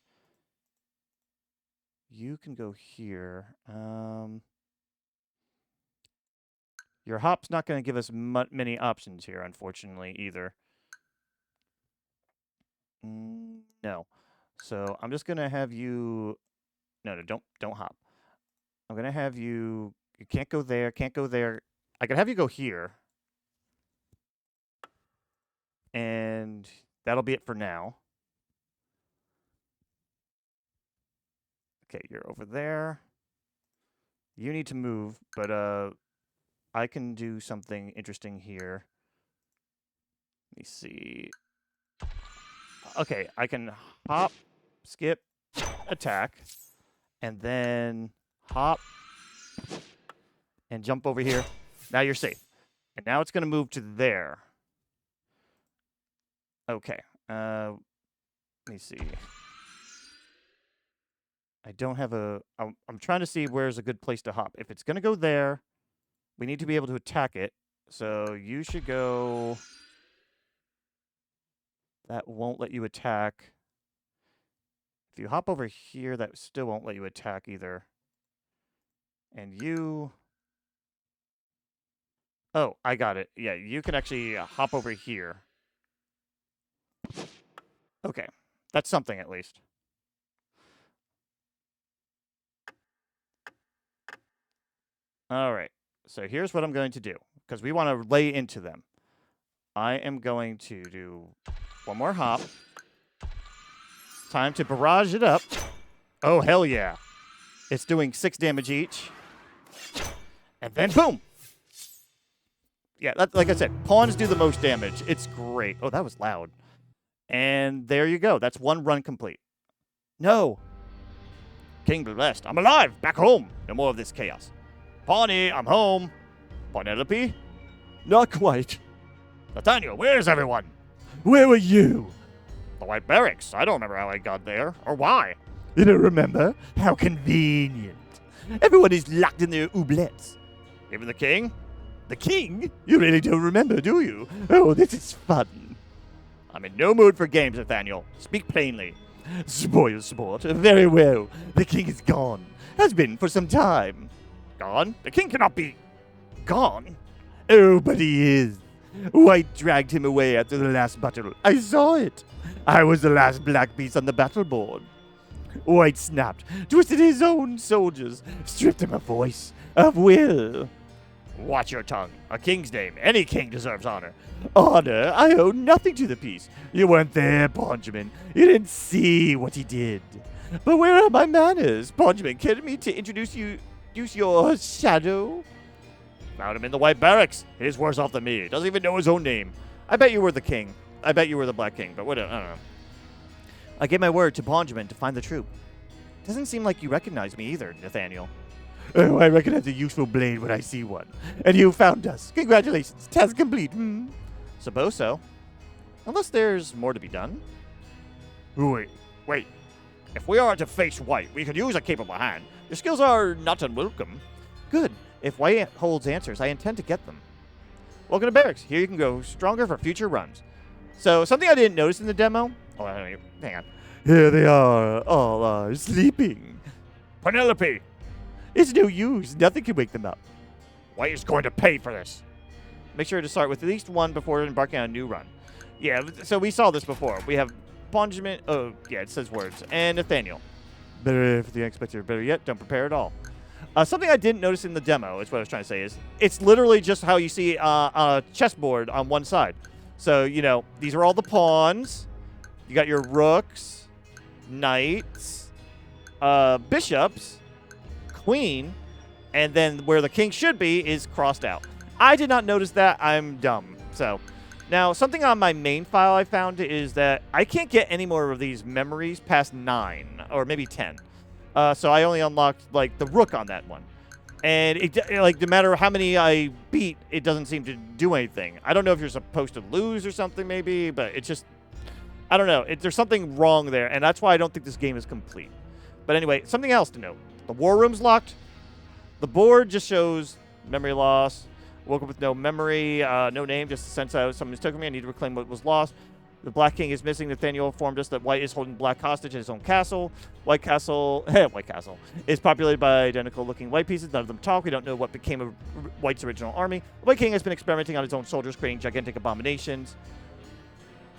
Speaker 1: You can go here. Your hop's not going to give us many options here, unfortunately, either. No. So I'm just going to have you... No, don't hop. I'm going to have you... You can't go there, can't go there. I could have you go here. And that'll be it for now. Okay, you're over there. You need to move, but I can do something interesting here. Let me see. Okay, I can hop, skip, attack, and then hop and jump over here. Now you're safe. And now it's going to move to there. Okay. Let me see. I don't have a... I'm trying to see where's a good place to hop. If it's going to go there, we need to be able to attack it. So you should go... That won't let you attack. If you hop over here, that still won't let you attack either. And you... Oh, I got it. Yeah, you can actually hop over here. Okay. That's something, at least. All right. So here's what I'm going to do, because we want to lay into them. I am going to do one more hop. Time to barrage it up. Oh, hell yeah. It's doing 6 damage each. And then boom. Yeah, like I said, pawns do the most damage. It's great. Oh, that was loud. And there you go. That's 1 run complete. No. King blessed. I'm alive. Back home. No more of this chaos. Pawnee, I'm home. Pawnelope? Not quite. Nathaniel, where's everyone? Where were you? The White Barracks. I don't remember how I got there, or why.
Speaker 2: You don't remember? How convenient. Everyone is locked in their oubliettes.
Speaker 1: Even the king?
Speaker 2: The king? You really don't remember, do you? Oh, this is fun.
Speaker 1: I'm in no mood for games, Nathaniel. Speak plainly.
Speaker 2: Spoil sport. Very well. The king is gone. Has been for some time.
Speaker 1: Gone? The king cannot be gone.
Speaker 2: Oh, but he is. White dragged him away after the last battle. I saw it. I was the last black piece on the battle board. White snapped, twisted his own soldiers, stripped him of voice, of will.
Speaker 1: Watch your tongue. A king's name. Any king deserves honor.
Speaker 2: Honor? I owe nothing to the piece. You weren't there, Benjamin. You didn't see what he did. But where are my manners? Benjamin, care me to introduce your shadow?
Speaker 1: Found him in the White Barracks. He's worse off than me. Doesn't even know his own name. I bet you were the king. I bet you were the Black King, but whatever. I don't know.
Speaker 2: I gave my word to Benjamin to find the troop. Doesn't seem like you recognize me either, Nathaniel. Oh, I recognize a useful blade when I see one. And you found us. Congratulations. Task complete.
Speaker 1: Suppose so. Unless there's more to be done. Wait. If we are to face White, we could use a capable hand. Your skills are not unwelcome.
Speaker 2: Good. If White holds answers, I intend to get them.
Speaker 1: Welcome to Barracks. Here you can go stronger for future runs. So, something I didn't notice in the demo. Oh, hang on.
Speaker 2: Here they are. All are sleeping.
Speaker 1: Pawnelope!
Speaker 2: It's no use. Nothing can wake them up.
Speaker 1: White is going to pay for this. Make sure to start with at least 1 before embarking on a new run. Yeah, so we saw this before. We have Benjamin. Oh, yeah, it says words. And Nathaniel.
Speaker 2: Better if the unexpected, better yet,
Speaker 1: Don't prepare at all. Something I didn't notice in the demo is what I was trying to say is it's literally just how you see a chessboard on one side. So, you know, these are all the pawns. You got your rooks, knights, bishops, queen, and then where the king should be is crossed out. I did not notice that. I'm dumb. So, now, something on my main file I found is that I can't get any more of these memories past 9, or maybe 10. So I only unlocked, like, the rook on that one. And, like, no matter how many I beat, it doesn't seem to do anything. I don't know if you're supposed to lose or something, maybe, but it's just... I don't know. There's something wrong there, and that's why I don't think this game is complete. But anyway, something else to note. The war room's locked. The board just shows memory loss. Woke up with no memory, no name, just a sense that someone mistook me. I need to reclaim what was lost. The Black King is missing. Nathaniel informed us that White is holding Black hostage in his own castle. White Castle is populated by identical-looking white pieces. None of them talk. We don't know what became of White's original army. The White King has been experimenting on his own soldiers, creating gigantic abominations.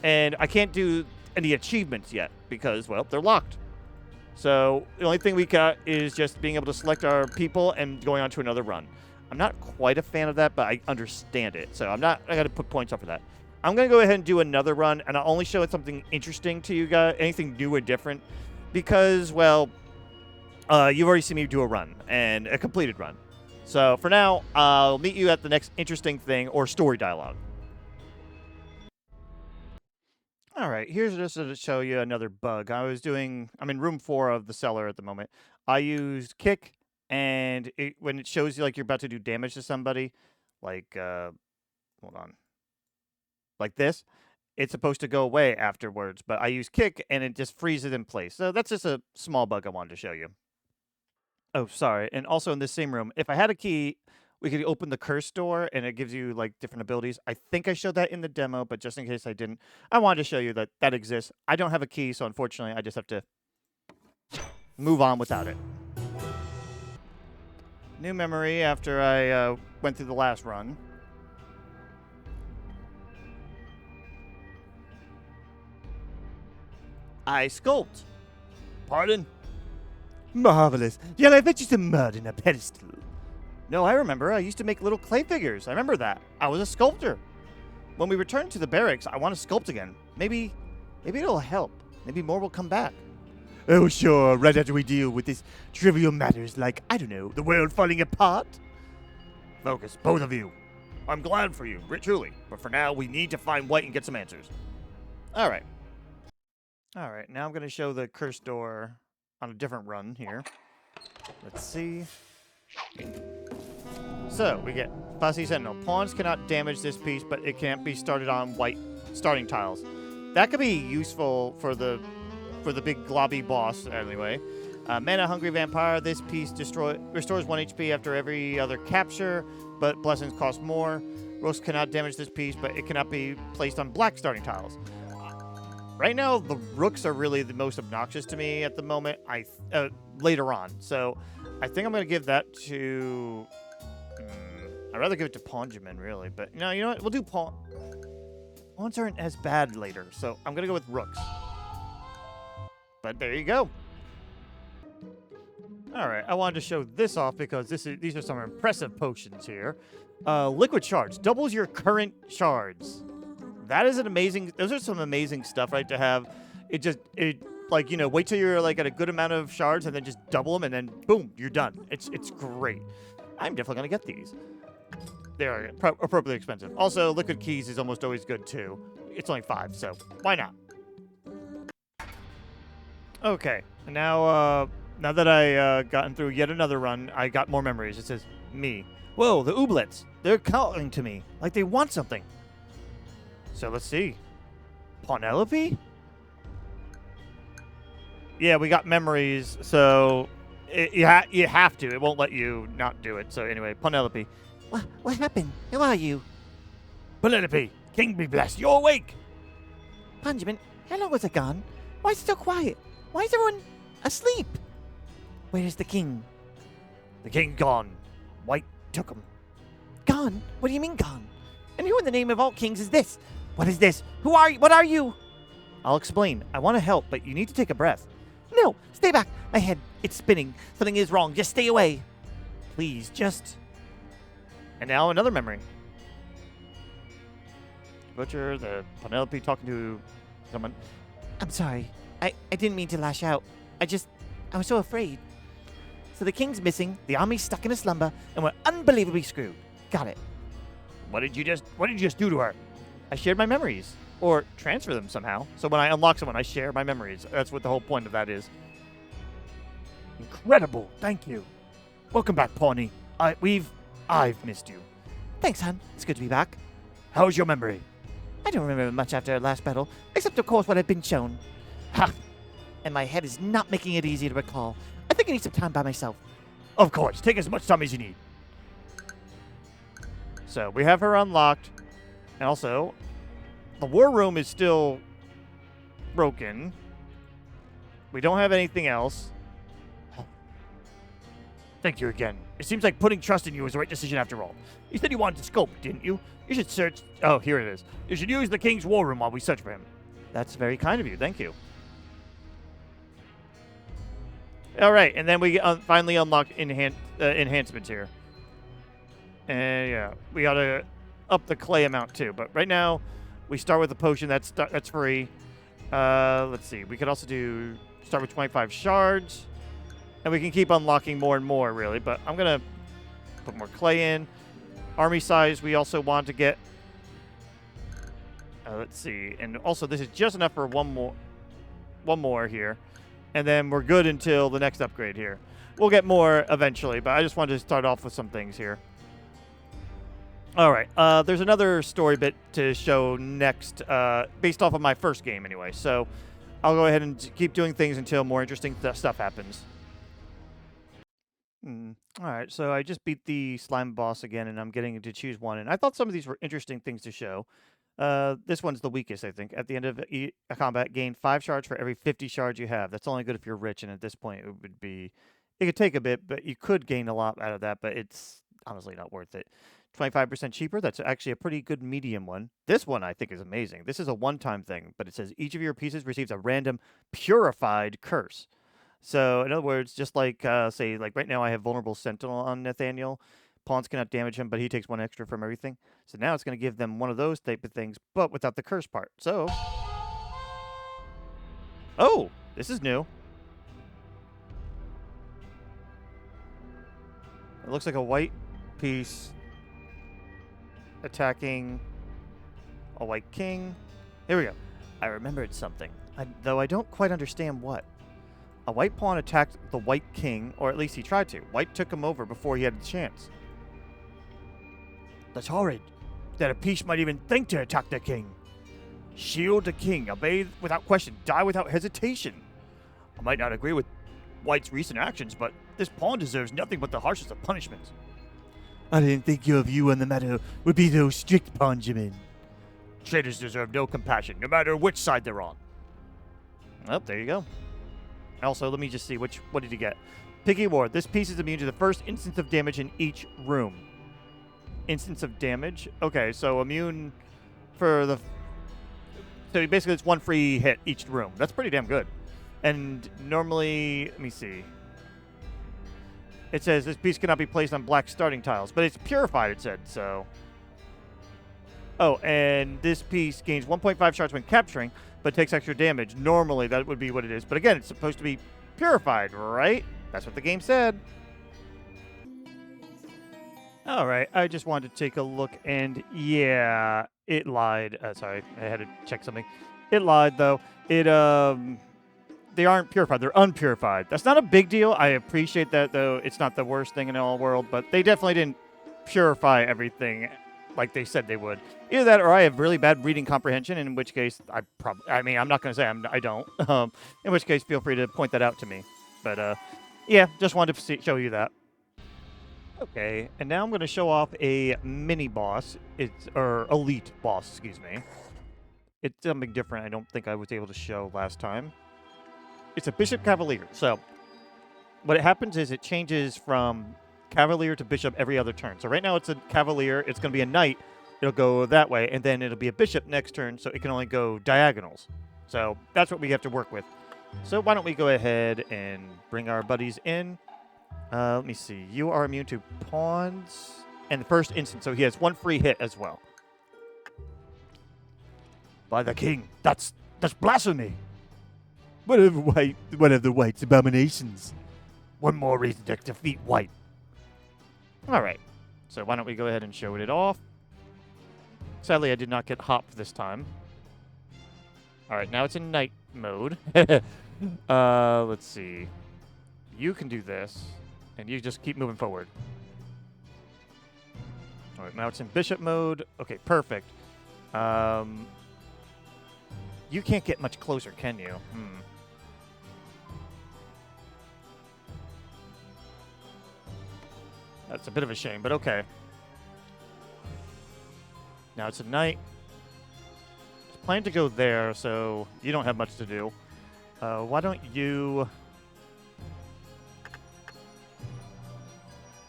Speaker 1: And I can't do any achievements yet because, well, they're locked. So the only thing we got is just being able to select our people and going on to another run. I'm not quite a fan of that, but I understand it. So I got to put points up for that. I'm going to go ahead and do another run, and I'll only show it something interesting to you guys, anything new or different, because, well, you've already seen me do a run, and a completed run. So for now, I'll meet you at the next interesting thing or story dialogue. All right, here's just to show you another bug. I'm in room 4 of the cellar at the moment. I used kick, and when it shows you like you're about to do damage to somebody, like, hold on. Like this, it's supposed to go away afterwards, but I use kick and it just freezes it in place. So that's just a small bug I wanted to show you. Oh, sorry. And also in this same room, if I had a key, we could open the curse door and it gives you like different abilities. I think I showed that in the demo, but just in case I didn't, I wanted to show you that that exists. I don't have a key, so unfortunately I just have to move on without it. New memory after I went through the last run. I sculpt. Pardon?
Speaker 2: Marvelous. Yet I bet you some mud in a pedestal.
Speaker 1: No, I remember. I used to make little clay figures. I remember that. I was a sculptor. When we return to the barracks, I want to sculpt again. Maybe it'll help. Maybe more will come back.
Speaker 2: Oh, sure, right after we deal with this trivial matters like, I don't know, the world falling apart.
Speaker 1: Focus, both of you. I'm glad for you, truly. But for now, we need to find White and get some answers. All right. All right, now I'm going to show the curse door on a different run here. Let's see. So, we get Fussy Sentinel. Pawns cannot damage this piece, but it can't be started on white starting tiles. That could be useful for the big globby boss, anyway. Mana Hungry Vampire. This piece restores 1 HP after every other capture, but blessings cost more. Rooks cannot damage this piece, but it cannot be placed on black starting tiles. Right now, the Rooks are really the most obnoxious to me at the moment. Later on, so I think I'm going to give that to. I'd rather give it to Ponjamin, really, but no, you know what? We'll do Pawn. Pawns aren't as bad later, so I'm going to go with Rooks. But there you go. All right, I wanted to show this off because these are some impressive potions here. Liquid shards doubles your current shards. That is an amazing. Those are some amazing stuff, right? To have like, you know, wait till you're like at a good amount of shards and then just double them and then boom, you're done. It's great. I'm definitely gonna get these. They are appropriately expensive. Also, liquid keys is almost always good too. It's only 5, so why not? Okay, now that I gotten through yet another run, I got more memories. It says me. Whoa, the ooblets. They're calling to me like they want something. So let's see. Pawnelope? Yeah, we got memories, so you have to. It won't let you not do it. So anyway, Pawnelope.
Speaker 3: What happened? Who are you?
Speaker 1: Pawnelope, King be blessed. You're awake.
Speaker 3: Ponjamin, how long was it gone? Why is it so quiet? Why is everyone asleep? Where is the king?
Speaker 1: The king gone. White took him.
Speaker 3: Gone? What do you mean gone? And who in the name of all kings is this? What is this? Who are you? What are you?
Speaker 1: I'll explain. I want to help, but you need to take a breath.
Speaker 3: No, stay back. My head, it's spinning. Something is wrong. Just stay away.
Speaker 1: Please, just... And now another memory. Butcher, the Pawnelope talking to someone.
Speaker 3: I'm sorry. I didn't mean to lash out. I was so afraid. So the king's missing, the army's stuck in a slumber, and we're unbelievably screwed. Got it.
Speaker 1: What did you just do to her? I shared my memories. Or transfer them somehow. So when I unlock someone, I share my memories. That's what the whole point of that is. Incredible. Thank you. Welcome back, Pawnee. I've missed you.
Speaker 3: Thanks, hon. It's good to be back.
Speaker 1: How's your memory?
Speaker 3: I don't remember much after our last battle, except, of course, what I've been shown.
Speaker 1: Ha!
Speaker 3: And my head is not making it easy to recall. I think I need some time by myself.
Speaker 1: Of course. Take as much time as you need. So, we have her unlocked. And also, the war room is still broken. We don't have anything else. Thank you again. It seems like putting trust in you was the right decision after all. You said you wanted to sculpt, didn't you? You should search... Oh, here it is. You should use the king's war room while we search for him. That's very kind of you. Thank you. All right, and then we finally unlock enhancements here. And yeah, we got to up the clay amount too. But right now, we start with a potion. That's free. Let's see. We could also start with 25 shards. And we can keep unlocking more and more, really. But I'm going to put more clay in. Army size, we also want to get... let's see. And also, this is just enough for one more here. And then we're good until the next upgrade here. We'll get more eventually, but I just wanted to start off with some things here. All right. There's another story bit to show next, based off of my first game anyway. So I'll go ahead and keep doing things until more interesting stuff happens. All right, so I just beat the slime boss again, and I'm getting to choose one. And I thought some of these were interesting things to show. This one's the weakest, I think. At the end of a combat, gain 5 shards for every 50 shards you have. That's only good if you're rich, and at this point, it could take a bit, but you could gain a lot out of that, but it's honestly not worth it. 25% cheaper. That's actually a pretty good medium one. This one, I think, is amazing. This is a one-time thing, but it says each of your pieces receives a random purified curse. So, in other words, just like, say, like right now I have Vulnerable Sentinel on Nathaniel. Pawns cannot damage him, but he takes 1 extra from everything. So now it's going to give them one of those type of things, but without the curse part. So, Oh, this is new. It looks like a white piece attacking a white king. Here we go. I remembered something, though I don't quite understand what. A white pawn attacked the white king, or at least he tried to. White took him over before he had the chance.
Speaker 2: That's horrid. That a piece might even think to attack the king. Shield the king, obey without question, die without hesitation. I might not agree with White's recent actions, but this pawn deserves nothing but the harshest of punishments. I didn't think your view on the matter would be so strict, Benjamin. Traitors deserve no compassion, no matter which side they're on.
Speaker 1: Oh, there you go. Also, let me just see, what did you get? Piggy Ward. This piece is immune to the first instance of damage in each room. Instance of damage? Okay, so immune for the... So basically it's one free hit each room. That's pretty damn good. And normally, let me see. It says this piece cannot be placed on black starting tiles, but it's purified, it said, so... Oh, and this piece gains 1.5 shards when capturing, but takes extra damage. Normally, that would be what it is. But again, it's supposed to be purified, right? That's what the game said. All right, I just wanted to take a look, and yeah, it lied. Sorry, I had to check something. It lied, though. They aren't purified. They're unpurified. That's not a big deal. I appreciate that, though. It's not the worst thing in the whole world, but they definitely didn't purify everything like they said they would. Either that, or I have really bad reading comprehension, in which case I'm not going to say I don't. In which case, feel free to point that out to me. But yeah, just wanted to show you that. Okay, and now I'm going to show off a mini boss. Or elite boss, excuse me. It's something different. I don't think I was able to show last time. It's a Bishop Cavalier. So what it happens is it changes from Cavalier to Bishop every other turn. So right now it's a Cavalier. It's going to be a Knight. It'll go that way, and then it'll be a Bishop next turn, so it can only go diagonals. So that's what we have to work with. So why don't we go ahead and bring our buddies in. Let me see. You are immune to pawns and the first instance, so he has one free hit as well.
Speaker 2: By the king, that's blasphemy. One of the White's abominations. One more reason to defeat White.
Speaker 1: All right. So why don't we go ahead and show it off. Sadly, I did not get hop this time. All right, now it's in night mode. Let's see. You can do this, and you just keep moving forward. All right, now it's in bishop mode. Okay, perfect. You can't get much closer, can you? That's a bit of a shame, but okay. Now it's a knight. It's planned to go there, so you don't have much to do. Why don't you...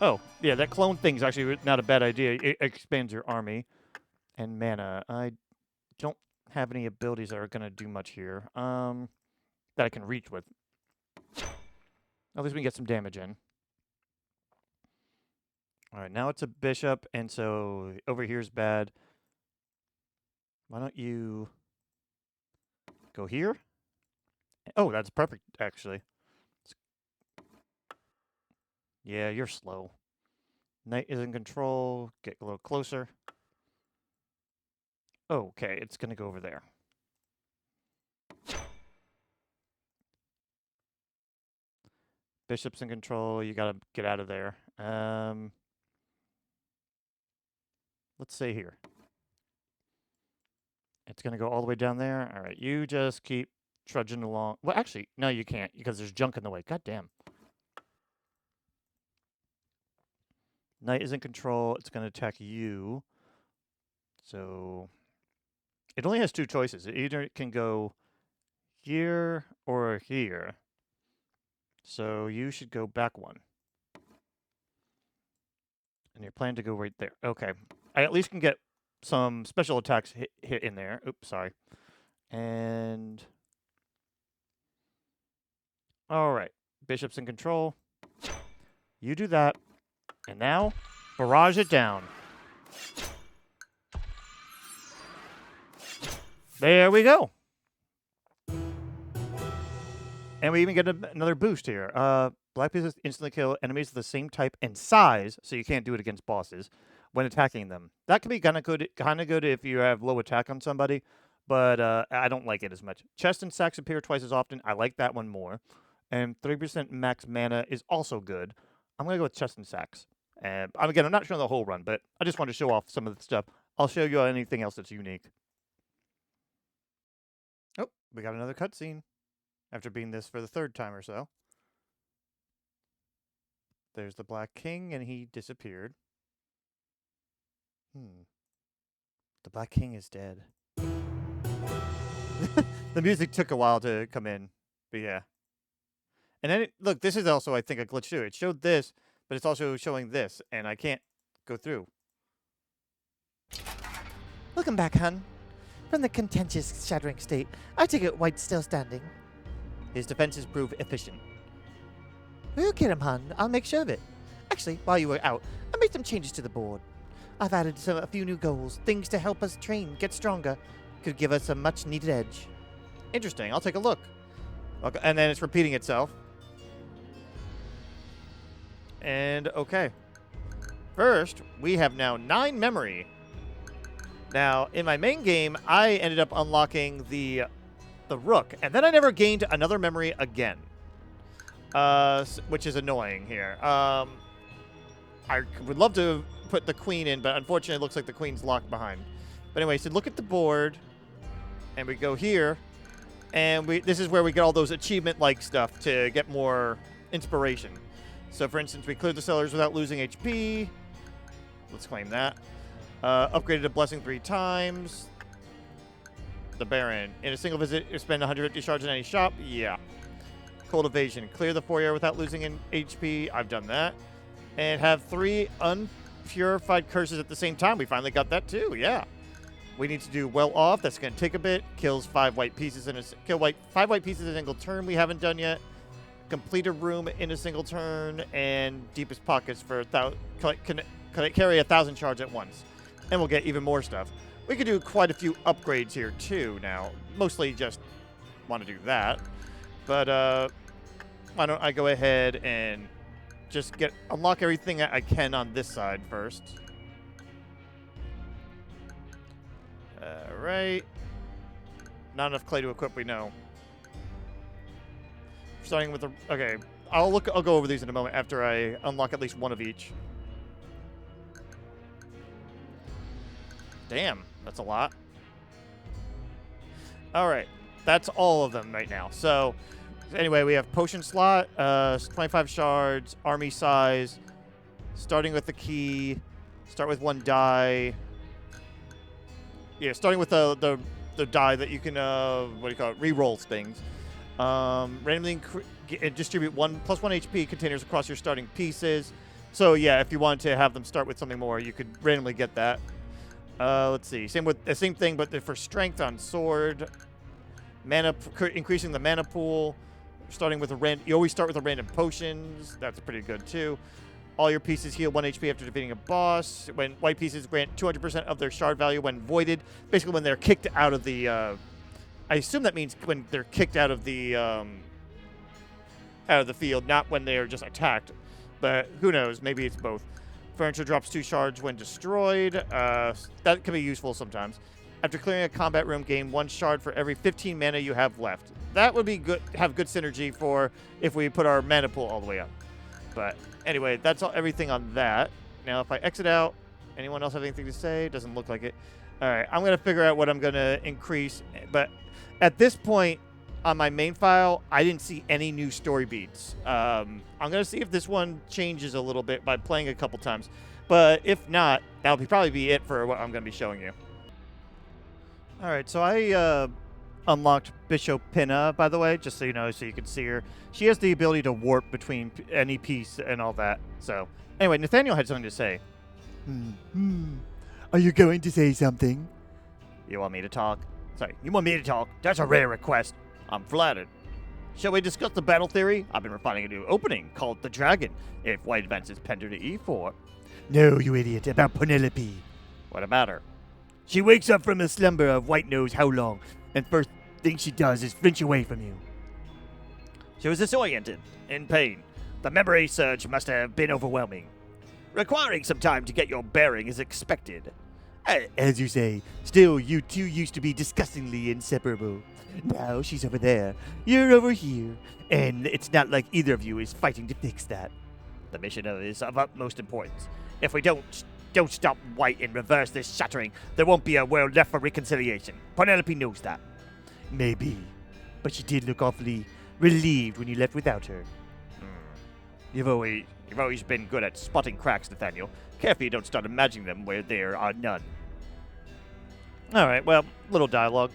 Speaker 1: Oh, yeah, that clone thing's actually not a bad idea. It expands your army. And mana. I don't have any abilities that are going to do much here. That I can reach with. At least we can get some damage in. All right, now it's a bishop, and so over here's bad. Why don't you go here? Oh, that's perfect, actually. Yeah, you're slow. Knight is in control. Get a little closer. Okay, it's going to go over there. Bishop's in control. You got to get out of there. Let's say here. It's going to go all the way down there. All right, you just keep trudging along. Well, actually, no, you can't because there's junk in the way. God damn. Knight is in control. It's going to attack you. So it only has two choices. It either can go here or here. So you should go back one. And you're planning to go right there. Okay. I at least can get some special attacks hit in there. Oops, sorry. And... all right. Bishop's in control. You do that. And now, barrage it down. There we go. And we even get another boost here. Black pieces instantly kill enemies of the same type and size, so you can't do it against bosses when attacking them. That can be kind of good if you have low attack on somebody, but I don't like it as much. Chest and sacks appear twice as often. I like that one more. And 3% max mana is also good. I'm going to go with chest and sacks. And again, I'm not showing the whole run, but I just want to show off some of the stuff. I'll show you anything else that's unique. Oh, we got another cutscene after being this for the third time or so. There's the Black King, and he disappeared. The Black King is dead. The music took a while to come in, but yeah. And then, look, this is also, I think, a glitch too. It showed this, but it's also showing this, and I can't go through.
Speaker 3: Welcome back, hun. From the contentious, shattering state, I take it White's still standing.
Speaker 1: His defenses prove efficient.
Speaker 3: We'll get him, hun. I'll make sure of it. Actually, while you were out, I made some changes to the board. I've added a few new goals, things to help us train, get stronger. Could give us a much-needed edge.
Speaker 1: Interesting. I'll take a look. Okay, and then it's repeating itself. And, okay. First, we have now 9 memory. Now, in my main game, I ended up unlocking the rook, and then I never gained another memory again. Which is annoying here. I would love to put the queen in, but unfortunately it looks like the queen's locked behind. But anyway, so look at the board, and we go here, and this is where we get all those achievement-like stuff to get more inspiration. So, for instance, we cleared the cellars without losing HP. Let's claim that. Upgraded a blessing 3 times. The Baron. In a single visit, you spend 150 shards in any shop. Yeah. Cold Evasion. Clear the foyer without losing an HP. I've done that. And have 3 unpurified curses at the same time. We finally got that too. Yeah. We need to do well off. That's going to take a bit. Kills 5 white pieces in a 5 white pieces in a single turn. We haven't done yet. Complete a room in a single turn. And deepest pockets for carry 1,000 shards at once. And we'll get even more stuff. We could do quite a few upgrades here too now. Mostly just want to do that. But why don't I go ahead and just unlock everything I can on this side first. Alright. Not enough clay to equip, we know. Starting with the... Okay. I'll go over these in a moment after I unlock at least one of each. Damn, that's a lot. Alright. That's all of them right now. So, anyway, we have potion slot, 25 shards, army size, starting with the key, start with 1 die. Yeah, starting with the die that you can, what do you call it, re-roll things. Randomly distribute 1 + 1 HP containers across your starting pieces. So, yeah, if you wanted to have them start with something more, you could randomly get that. Let's see. Same thing, but for strength on sword. Mana, increasing the mana pool. Starting with you always start with a random potions. That's pretty good too. All your pieces heal 1 HP after defeating a boss. When white pieces grant 200% of their shard value when voided. Basically, when they're kicked out of the. I assume that means when they're kicked out of the field, not when they are just attacked. But who knows? Maybe it's both. Furniture drops 2 shards when destroyed. That can be useful sometimes. After clearing a combat room, gain 1 shard for every 15 mana you have left. That would be good. Have good synergy for if we put our mana pool all the way up. But anyway, that's everything on that. Now, if I exit out, anyone else have anything to say? Doesn't look like it. All right, I'm going to figure out what I'm going to increase. But at this point, on my main file, I didn't see any new story beats. I'm going to see if this one changes a little bit by playing a couple times. But if not, that'll probably be it for what I'm going to be showing you. All right, so I unlocked Bishopinna, by the way, just so you know, so you can see her. She has the ability to warp between any piece and all that. So, anyway, Nathaniel had something to say.
Speaker 2: Are you going to say something?
Speaker 1: You want me to talk? Sorry, you want me to talk? That's a rare request. I'm flattered. Shall we discuss the battle theory? I've been refining a new opening called the Dragon. If white advances Pender to E4.
Speaker 2: No, you idiot, about Pawnelope.
Speaker 1: What about her?
Speaker 2: She wakes up from a slumber of white knows how long, and first thing she does is flinch away from you.
Speaker 4: She was disoriented, in pain. The memory surge must have been overwhelming. Requiring some time to get your bearing is expected.
Speaker 2: As you say, still, you two used to be disgustingly inseparable. Now she's over there, you're over here, and it's not like either of you is fighting to fix that.
Speaker 4: The mission is of utmost importance. If we don't stop White and reverse this shattering, there won't be a world left for reconciliation. Pawnelope knows that.
Speaker 2: Maybe, but she did look awfully relieved when you left without her.
Speaker 4: You've always been good at spotting cracks, Nathaniel. Careful you don't start imagining them where there are none.
Speaker 1: All right, well, little dialogue.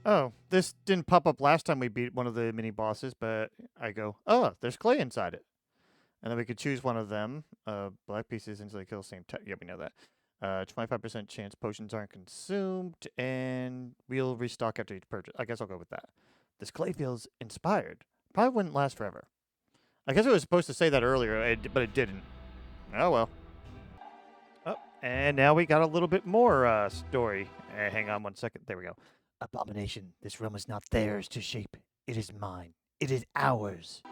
Speaker 1: Oh, this didn't pop up last time we beat one of the mini bosses, but I go, oh, there's clay inside it. And then we could choose one of them. Black pieces instantly kill the same type. Yeah, we know that. 25% chance potions aren't consumed, and we'll restock after each purchase. I guess I'll go with that. This clay feels inspired. Probably wouldn't last forever. I guess it was supposed to say that earlier, but it didn't. Oh, well. Oh, and now we got a little bit more story. Hang on one second. There we go.
Speaker 3: Abomination, this realm is not theirs to shape. It is mine. It is ours.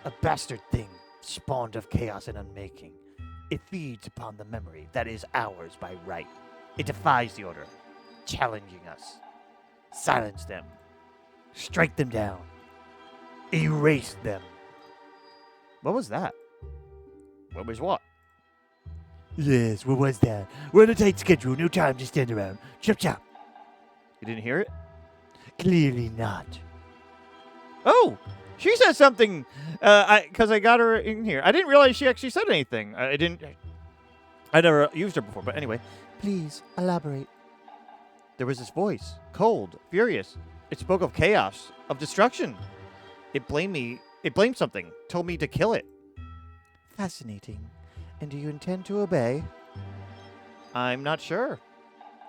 Speaker 3: A bastard thing, spawned of chaos and unmaking. It feeds upon the memory that is ours by right. It defies the order, challenging us. Silence them. Strike them down. Erase them.
Speaker 1: What was that?
Speaker 4: What was what?
Speaker 2: Yes, what was that? We're on a tight schedule, no time to stand around. Chop chop.
Speaker 1: You didn't hear it?
Speaker 2: Clearly not.
Speaker 1: Oh, she said something. Because I got her in here. I didn't realize she actually said anything. I never used her before, but anyway.
Speaker 3: Please, elaborate.
Speaker 1: There was this voice, cold, furious. It spoke of chaos, of destruction. It blamed me. It blamed something. Told me to kill it.
Speaker 3: Fascinating. And do you intend to obey?
Speaker 1: I'm not sure.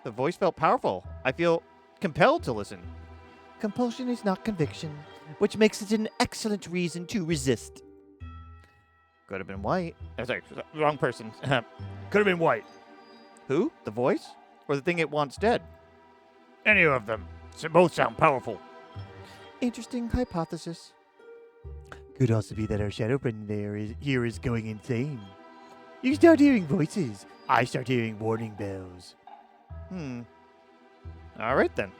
Speaker 1: The voice felt powerful. I feel compelled to listen.
Speaker 3: Compulsion is not conviction, which makes it an excellent reason to resist.
Speaker 1: Could have been White. Sorry, wrong person.
Speaker 4: Could have been White.
Speaker 1: Who? The voice? Or the thing it wants dead?
Speaker 4: Any of them. So both sound powerful.
Speaker 3: Interesting hypothesis.
Speaker 2: Could also be that our shadow friend here is going insane. You start hearing voices. I start hearing warning bells.
Speaker 1: All right, then.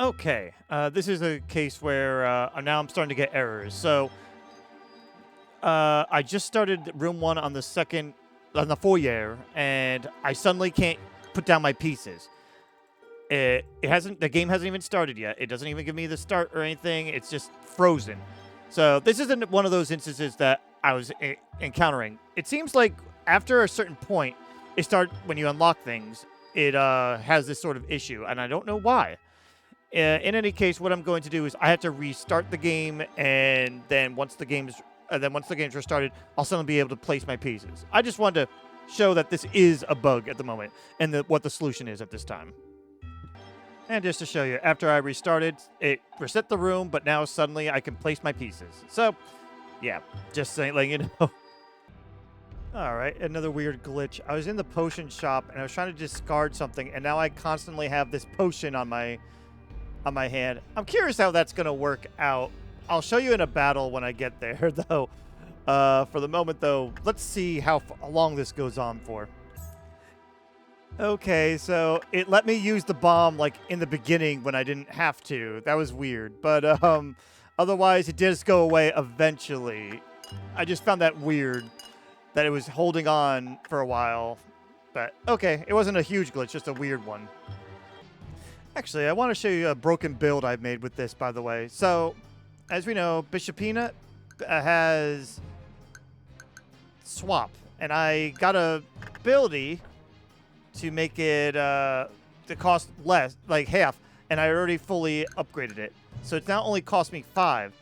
Speaker 1: Okay. This is a case where now I'm starting to get errors. So I just started room 1 on the foyer, and I suddenly can't put down my pieces. The game hasn't even started yet. It doesn't even give me the start or anything. It's just frozen. So this isn't one of those instances that I was encountering. It seems like after a certain point, when you unlock things, it has this sort of issue, and I don't know why. In any case, what I'm going to do is I have to restart the game, and then once the game's restarted, I'll suddenly be able to place my pieces. I just wanted to show that this is a bug at the moment, and what the solution is at this time. And just to show you, after I restarted, it reset the room, but now suddenly I can place my pieces. So, yeah, just letting you know. All right, another weird glitch. I was in the potion shop, and I was trying to discard something, and now I constantly have this potion on my hand. I'm curious how that's going to work out. I'll show you in a battle when I get there, though. For the moment, though, let's see how long this goes on for. Okay, so it let me use the bomb, like, in the beginning when I didn't have to. That was weird. But, otherwise, it does go away eventually. I just found that weird, that it was holding on for a while. But, okay, it wasn't a huge glitch, just a weird one. Actually, I want to show you a broken build I've made with this, by the way. So, as we know, Bishopinna has swap. And I got a ability to make it to cost less, like half, and I already fully upgraded it. So it's now only cost me 5.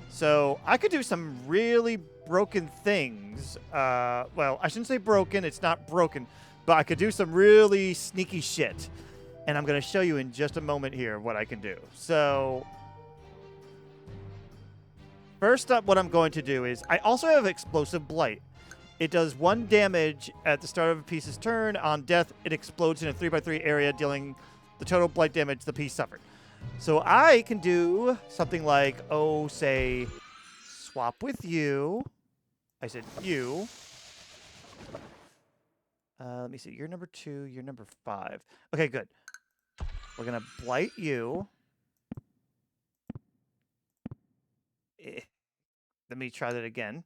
Speaker 1: So I could do some really broken things. Well, I shouldn't say broken, it's not broken, but I could do some really sneaky shit. And I'm going to show you in just a moment here what I can do. So first up, what I'm going to do is I also have Explosive Blight. It does 1 damage at the start of a piece's turn. On death, it explodes in a 3x3 area, dealing the total blight damage the piece suffered. So I can do something like, say, swap with you. I said you. Let me see. You're number 2. You're number 5. Okay, good. We're going to blight you. Let me try that again.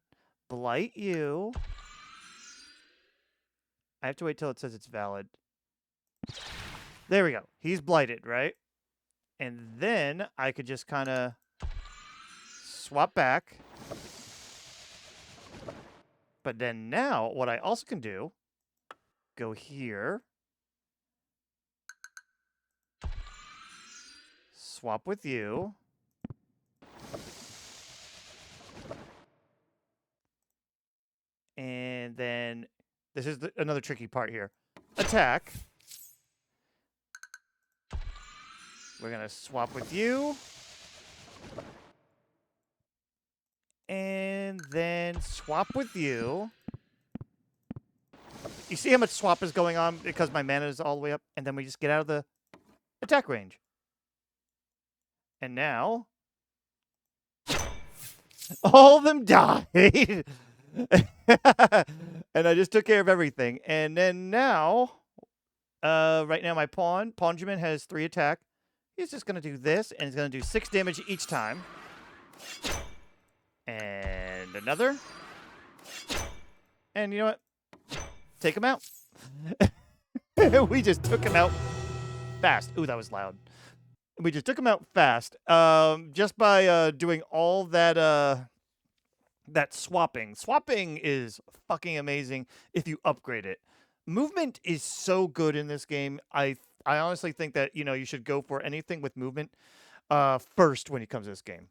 Speaker 1: Blight you. I have to wait till it says it's valid. There we go. He's blighted, right? And then I could just kind of swap back. But then now, what I also can do, go here. Swap with you. And then, this is another tricky part here. Attack. We're going to swap with you. And then swap with you. You see how much swap is going on because my mana is all the way up? And then we just get out of the attack range. And now, all of them died. And I just took care of everything. And then now, right now my Pawnjamin has 3 attack. He's just going to do this, and he's going to do 6 damage each time. And another. And you know what? Take him out. We just took him out fast. Ooh, that was loud. We just took him out fast. Just by doing all that that swapping. Swapping is fucking amazing if you upgrade it. Movement is so good in this game. I honestly think that, you should go for anything with movement first when it comes to this game.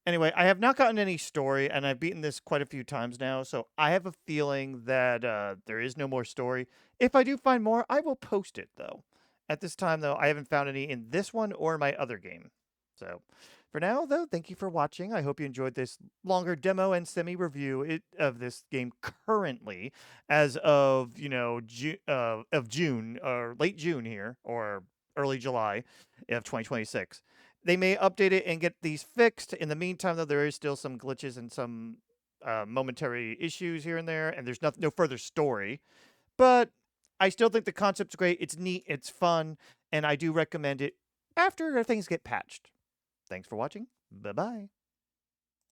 Speaker 1: Anyway, I have not gotten any story, and I've beaten this quite a few times now, so I have a feeling that there is no more story. If I do find more, I will post it, though. At this time, though, I haven't found any in this one or my other game. So, for now, though, thank you for watching. I hope you enjoyed this longer demo and semi-review of this game currently as of, of June, or late June here, or early July of 2026. They may update it and get these fixed. In the meantime, though, there is still some glitches and some momentary issues here and there, and there's no further story. But I still think the concept's great. It's neat. It's fun. And I do recommend it after things get patched. Thanks for watching. Bye-bye.